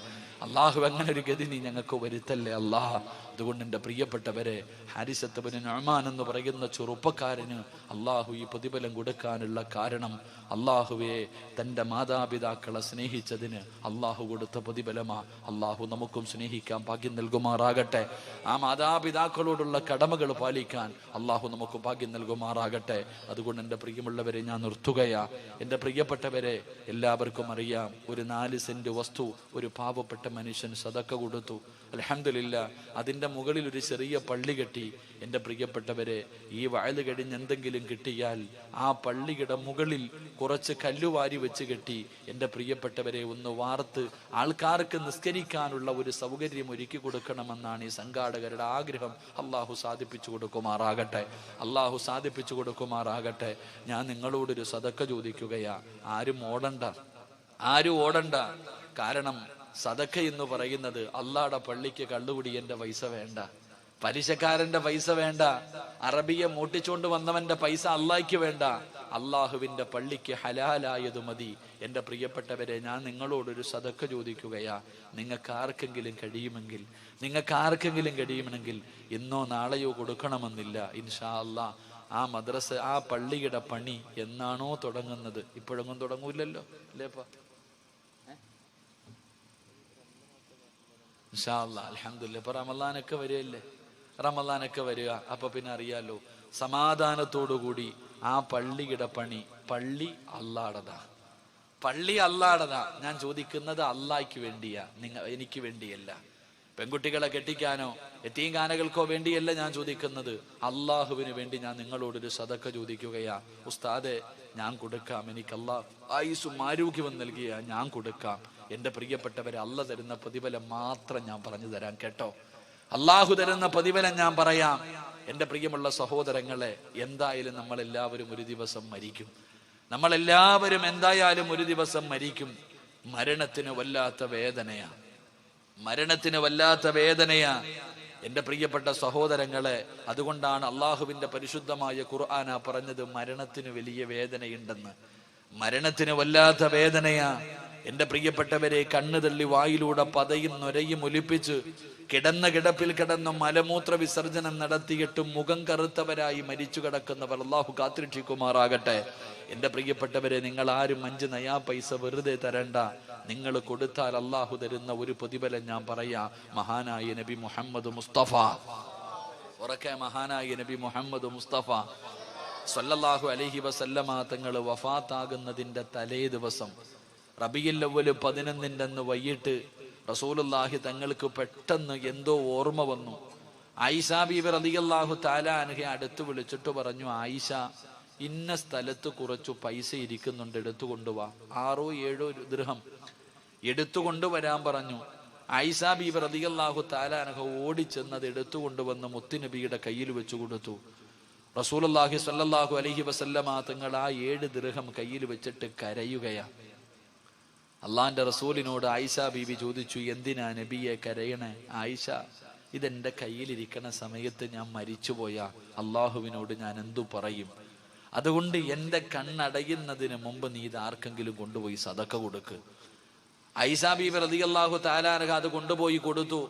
അള്ളാഹു അങ്ങനെ ഒരു ഗതി നീ ഞങ്ങൾക്ക് വരുത്തല്ലേ അല്ലാഹ്. അതുകൊണ്ട് എൻ്റെ പ്രിയപ്പെട്ടവരെ, ഹാരിസത്ത് ബിൻ നുഅ്മാൻ എന്ന് പറയുന്ന ചെറുപ്പക്കാരന് അള്ളാഹു ഈ പ്രതിഫലം കൊടുക്കാനുള്ള കാരണം അള്ളാഹുവെ തൻ്റെ മാതാപിതാക്കളെ സ്നേഹിച്ചതിന് അള്ളാഹു കൊടുത്ത പ്രതിഫലമാ. അള്ളാഹു നമുക്കും സ്നേഹിക്കാൻ ഭാഗ്യം നൽകുമാറാകട്ടെ. ആ മാതാപിതാക്കളോടുള്ള കടമകൾ പാലിക്കാൻ അള്ളാഹു നമുക്ക് ഭാഗ്യം നൽകുമാറാകട്ടെ. അതുകൊണ്ട് എൻ്റെ പ്രിയമുള്ളവരെ ഞാൻ നിർത്തുകയാ. എൻ്റെ പ്രിയപ്പെട്ടവരെ, എല്ലാവർക്കും അറിയാം, ഒരു 4 സെന്റ് വസ്തു ഒരു പാവപ്പെട്ട മനുഷ്യൻ സദക്ക കൊടുത്തു. അൽഹംദുലില്ലാ, അതിൻ്റെ മുകളിൽ ഒരു ചെറിയ പള്ളി കെട്ടി. എൻ്റെ പ്രിയപ്പെട്ടവരെ, ഈ വയല് കഴിഞ്ഞ് എന്തെങ്കിലും കിട്ടിയാൽ ആ പള്ളിയുടെ മുകളിൽ കുറച്ച് കല്ലുവാരി വെച്ച് കെട്ടി എൻ്റെ പ്രിയപ്പെട്ടവരെ ഒന്ന് വാർത്ത് ആൾക്കാർക്ക് നിസ്കരിക്കാനുള്ള ഒരു സൗകര്യം ഒരുക്കി കൊടുക്കണമെന്നാണ് ഈ സംഘാടകരുടെ ആഗ്രഹം. അള്ളാഹു സാധിപ്പിച്ചു കൊടുക്കുമാറാകട്ടെ. അള്ളാഹു സാധിപ്പിച്ചു കൊടുക്കുമാറാകട്ടെ. ഞാൻ നിങ്ങളോടൊരു സദക്ക ചോദിക്കുകയാ. ആരും ഓടണ്ട. കാരണം സദക്ക എന്ന് പറയുന്നത് അള്ളാഹുടെ പള്ളിക്ക് കള്ളുകുടിയന്റെ പൈസ വേണ്ട, പലിശക്കാരന്റെ പൈസ വേണ്ട, അറബിയെ മൂട്ടിച്ചുകൊണ്ട് വന്നവന്റെ പൈസ അള്ളാഹ്ക്ക് വേണ്ട, അള്ളാഹുവിന്റെ പള്ളിക്ക് ഹലാലായത് മതി. എൻ്റെ പ്രിയപ്പെട്ടവരെ, ഞാൻ നിങ്ങളോടൊരു സദക്ക ചോദിക്കുകയാ. നിങ്ങൾക്ക് ആർക്കെങ്കിലും കഴിയുമെങ്കിൽ ഇന്നോ നാളെയോ കൊടുക്കണമെന്നില്ല. ഇൻഷാ അല്ലാഹ് ആ മദ്രസ, ആ പള്ളിയുടെ പണി എന്നാണോ തുടങ്ങുന്നത്, ഇപ്പോഴൊന്നും തുടങ്ങൂല്ലല്ലോ അല്ലേപ്പാ? ഇൻഷാ അല്ലാഹ് അൽഹംദുലില്ലാഹ്. ഇപ്പൊ റമളാനൊക്കെ വരിക. അപ്പൊ പിന്നെ അറിയാലോ, സമാധാനത്തോടുകൂടി ആ പള്ളിയുടെ പള്ളി അള്ളാടതാ. ഞാൻ ചോദിക്കുന്നത് അള്ളാഹ്ക്ക് വേണ്ടിയാ, എനിക്ക് വേണ്ടിയല്ല. പെൺകുട്ടികളെ കെട്ടിക്കാനോ യതീംഖാനകൾക്കോ വേണ്ടിയല്ല ഞാൻ ചോദിക്കുന്നത്, അള്ളാഹുവിന് വേണ്ടി ഞാൻ നിങ്ങളോടൊരു സദക്ക ചോദിക്കുകയാ. ഉസ്താദെ, ഞാൻ കൊടുക്കാം, എനിക്ക് അള്ളാഹ് ആയുസ്സും ആരോഗ്യവും നൽകിയ ഞാൻ കൊടുക്കാം. എൻ്റെ പ്രിയപ്പെട്ടവരെ, അള്ളാഹ് തരുന്ന പ്രതിഫലം മാത്രം ഞാൻ പറഞ്ഞു തരാം കേട്ടോ. അള്ളാഹു തരുന്ന പ്രതിഫലം ഞാൻ പറയാം. എൻ്റെ പ്രിയമുള്ള സഹോദരങ്ങളെ, എന്തായാലും നമ്മളെല്ലാവരും ഒരു ദിവസം മരിക്കും. മരണത്തിന് വല്ലാത്ത വേദനയാ എൻ്റെ പ്രിയപ്പെട്ട സഹോദരങ്ങളെ. അതുകൊണ്ടാണ് അള്ളാഹുവിന്റെ പരിശുദ്ധമായ ഖുർആന പറഞ്ഞത് മരണത്തിന് വലിയ വേദനയുണ്ടെന്ന്. മരണത്തിന് വല്ലാത്ത വേദനയാ എൻ്റെ പ്രിയപ്പെട്ടവരെ. കണ്ണു തള്ളി വായിലൂടെ പതയും നൊരയും ഒലിപ്പിച്ച് കിടന്ന കിടപ്പിൽ കിടന്ന് മലമൂത്ര വിസർജനം നടത്തിയിട്ടും മുഖം കറുത്തവരായി മരിച്ചു കിടക്കുന്നവർ അള്ളാഹു കാത്തിരക്ഷിക്കുമാറാകട്ടെ. എൻ്റെ പ്രിയപ്പെട്ടവരെ, നിങ്ങൾ ആരും 5 നയാ പൈസ വെറുതെ തരണ്ട. നിങ്ങൾ കൊടുത്താൽ അള്ളാഹു തരുന്ന ഒരു പ്രതിഫലം ഞാൻ പറയാ. മഹാനായ നബി മുഹമ്മദ് മുസ്തഫ സല്ലല്ലാഹു അലൈഹി വസല്ലമ തങ്ങൾ വഫാത്താകുന്നതിന്റെ തലേ ദിവസം റബീഉൽ അവ്വൽ 11 അന്ന് വൈകിട്ട് റസൂലുള്ളാഹി തങ്ങൾക്ക് പെട്ടെന്ന് എന്തോ ഓർമ്മ വന്നു. ആയിഷ ബീബി റളിയല്ലാഹു തആല അൻഹയെ അടുത്ത് വിളിച്ചിട്ട് പറഞ്ഞു, ആയിഷ, ഇന്ന സ്ഥലത്ത് കുറച്ചു പൈസ ഇരിക്കുന്നുണ്ട്, എടുത്തുകൊണ്ടുവാ. 6-7 ദിർഹം എടുത്തുകൊണ്ടുവരാൻ പറഞ്ഞു. ആയിഷ ബീബി റളിയല്ലാഹു തആല അൻഹ ഓടിച്ചെന്നത് എടുത്തുകൊണ്ടുവന്ന് മുത്തുനബിയുടെ കയ്യിൽ വെച്ചു കൊടുത്തു. റസൂലുള്ളാഹി സ്വല്ലല്ലാഹു അലൈഹി വസല്ലമ തങ്ങൾ ആ 7 ദിർഹം കയ്യിൽ വെച്ചിട്ട് കരയുകയാ. അള്ളാന്റെ റസൂലിനോട് ആയിഷ ബീബി ചോദിച്ചു, എന്തിനാ നബിയെ കരയണേ? ആയിഷ, ഇതെന്റെ കയ്യിലിരിക്കണ സമയത്ത് ഞാൻ മരിച്ചുപോയാ അള്ളാഹുവിനോട് ഞാൻ എന്തു പറയും? അതുകൊണ്ട് എന്റെ കണ്ണടയുന്നതിന് മുമ്പ് നീ ഇത് ആർക്കെങ്കിലും കൊണ്ടുപോയി സദക്ക കൊടുക്ക്. ആയിഷ ബീബി റളിയല്ലാഹു തആല അൻഹ അത് കൊണ്ടുപോയി കൊടുത്തു.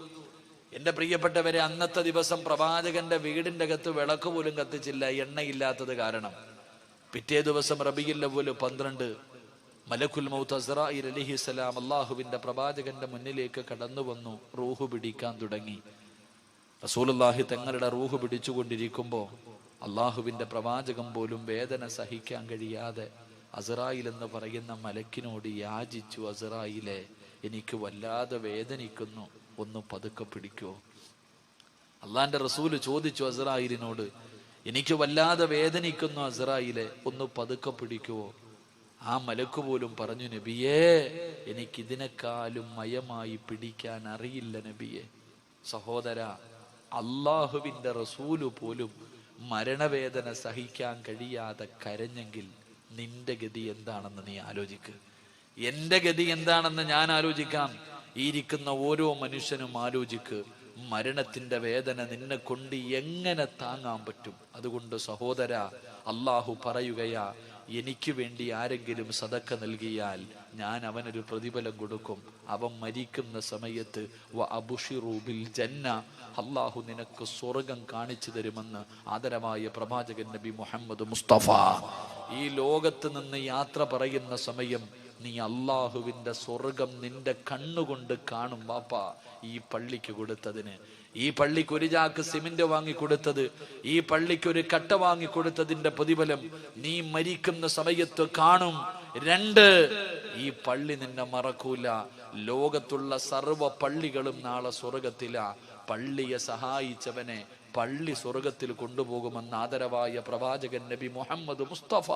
എൻ്റെ പ്രിയപ്പെട്ടവരെ, അന്നത്തെ ദിവസം പ്രവാചകന്റെ വീടിന്റെ അകത്ത് വിളക്ക് പോലും കത്തിച്ചില്ല, എണ്ണയില്ലാത്തത് കാരണം. പിറ്റേ ദിവസം റബീഉൽ അവ്വൽ 12 മലക്കുൽ മൗത്ത് അസ്റായീൽ അലൈഹിസ്സലാം അള്ളാഹുവിന്റെ പ്രവാചകന്റെ മുന്നിലേക്ക് കടന്നു വന്നു, റൂഹ് പിടിക്കാൻ തുടങ്ങി. റസൂലുള്ളാഹി തങ്ങളുടെ റൂഹ് പിടിച്ചുകൊണ്ടിരിക്കുമ്പോൾ അള്ളാഹുവിന്റെ പ്രവാചകം പോലും വേദന സഹിക്കാൻ കഴിയാതെ അസ്റായീൽ എന്ന് പറയുന്ന മലക്കിനോട് യാചിച്ചു, അസ്റായീലെ, എനിക്ക് വല്ലാതെ വേദനിക്കുന്നു, ഒന്ന് പതുക്കെ പിടിക്കുവോ? അള്ളാന്റെ റസൂല് ചോദിച്ചു അസ്റായീലിനോട്, എനിക്ക് വല്ലാതെ വേദനിക്കുന്നു അസ്റായീലെ, ഒന്ന് പതുക്കെ പിടിക്കുവോ? ആ മലക്ക് പോലും പറഞ്ഞു, നബിയേ, എനിക്കിതിനെക്കാളും മയമായി പിടിക്കാൻ അറിയില്ല നബിയെ. സഹോദര, അള്ളാഹുവിന്റെ റസൂല് പോലും മരണവേദന സഹിക്കാൻ കഴിയാതെ കരഞ്ഞെങ്കിൽ നിന്റെ ഗതി എന്താണെന്ന് നീ ആലോചിക്ക്. എന്റെ ഗതി എന്താണെന്ന് ഞാൻ ആലോചിക്കാം. ഈ ഇരിക്കുന്ന ഓരോ മനുഷ്യനും ആലോചിക്ക്. മരണത്തിന്റെ വേദന നിന്നെ കൊണ്ട് എങ്ങനെ താങ്ങാൻ പറ്റും? അതുകൊണ്ട് സഹോദര, അള്ളാഹു പറയുകയാ, എനിക്ക് വേണ്ടി ആരെങ്കിലും സദക്ക നൽകിയാൽ ഞാൻ അവനൊരു പ്രതിഫലം കൊടുക്കും. അവൻ മരിക്കുന്ന സമയത്ത് വഅബ്ശിറൂ ബിൽ ജന്ന, അല്ലാഹു നിനക്ക് സ്വർഗം കാണിച്ചു തരുമെന്ന് ആദരമായ പ്രവാചകൻ നബി മുഹമ്മദ് മുസ്തഫ. ഈ ലോകത്ത് നിന്ന് യാത്ര പറയുന്ന സമയം നീ അള്ളാഹുവിന്റെ സ്വർഗം നിന്റെ കണ്ണുകൊണ്ട് കാണും. വാപ്പാ, ഈ പള്ളിക്ക് കൊടുത്തതിന്, ഈ പള്ളിക്ക് ഒരു ചാക്ക് സിമന്റ് വാങ്ങിക്കൊടുത്തത്, ഈ പള്ളിക്ക് ഒരു കട്ട വാങ്ങിക്കൊടുത്തതിന്റെ പ്രതിഫലം നീ മരിക്കുന്ന സമയത്ത് കാണും. 2, ഈ പള്ളി നിന്നെ മറക്കൂല. ലോകത്തുള്ള സർവ്വ പള്ളികളും നാളെ സ്വർഗത്തിലാ. പള്ളിയെ സഹായിച്ചവനെ പള്ളി സ്വർഗത്തിൽ കൊണ്ടുപോകുമെന്ന് ആദരവായ പ്രവാചകൻ നബി മുഹമ്മദ് മുസ്തഫ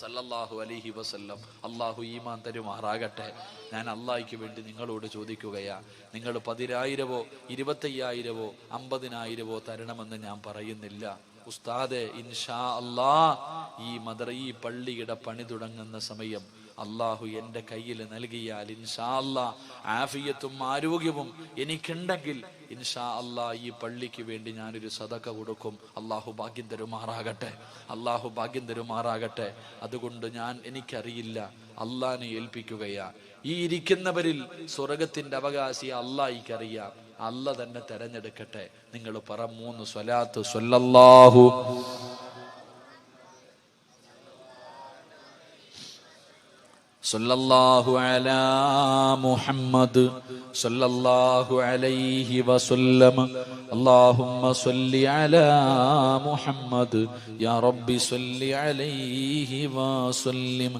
സല്ലല്ലാഹു അലൈഹി വസല്ലം. അള്ളാഹു ഈമാൻ തരുമാറാകട്ടെ. ഞാൻ അള്ളാഹിക്ക് വേണ്ടി നിങ്ങളോട് ചോദിക്കുകയാ, നിങ്ങൾ 10,000-വോ 25,000-വോ 50,000-വോ തരണമെന്ന് ഞാൻ പറയുന്നില്ല. ഉസ്താദെ, ഇൻഷാ അല്ലാ ഈ പള്ളിയുടെ പണി തുടങ്ങുന്ന സമയം അള്ളാഹു എൻ്റെ കയ്യിൽ നൽകിയാൽ ഇൻഷാ അല്ലാ ആഫിയത്തും ആരോഗ്യവും എനിക്കുണ്ടെങ്കിൽ ഇൻഷാ അല്ലാ ഈ പള്ളിക്ക് വേണ്ടി ഞാനൊരു സദക്ക കൊടുക്കും. അള്ളാഹു ഭാഗ്യം തരുമാറാകട്ടെ, അള്ളാഹു ഭാഗ്യം തരുമാറാകട്ടെ. അതുകൊണ്ട് എനിക്കറിയില്ല, അള്ളാഹിനെ ഏൽപ്പിക്കുകയാ. ഈ ഇരിക്കുന്നവരിൽ സ്വർഗത്തിന്റെ അവകാശി അള്ളാഹിക്കറിയാം. അല്ല തന്നെ തെരഞ്ഞെടുക്കട്ടെ. നിങ്ങൾ പറ 3 സ്വലാത്ത്. സ്വല്ലല്ലാഹു സല്ലല്ലാഹു അലാ മുഹമ്മദ് സല്ലല്ലാഹു അലൈഹി വസല്ലം. അല്ലാഹുമ്മ സല്ലി അലാ മുഹമ്മദ് യാ റബ്ബി സല്ലി അലൈഹി വസല്ലം.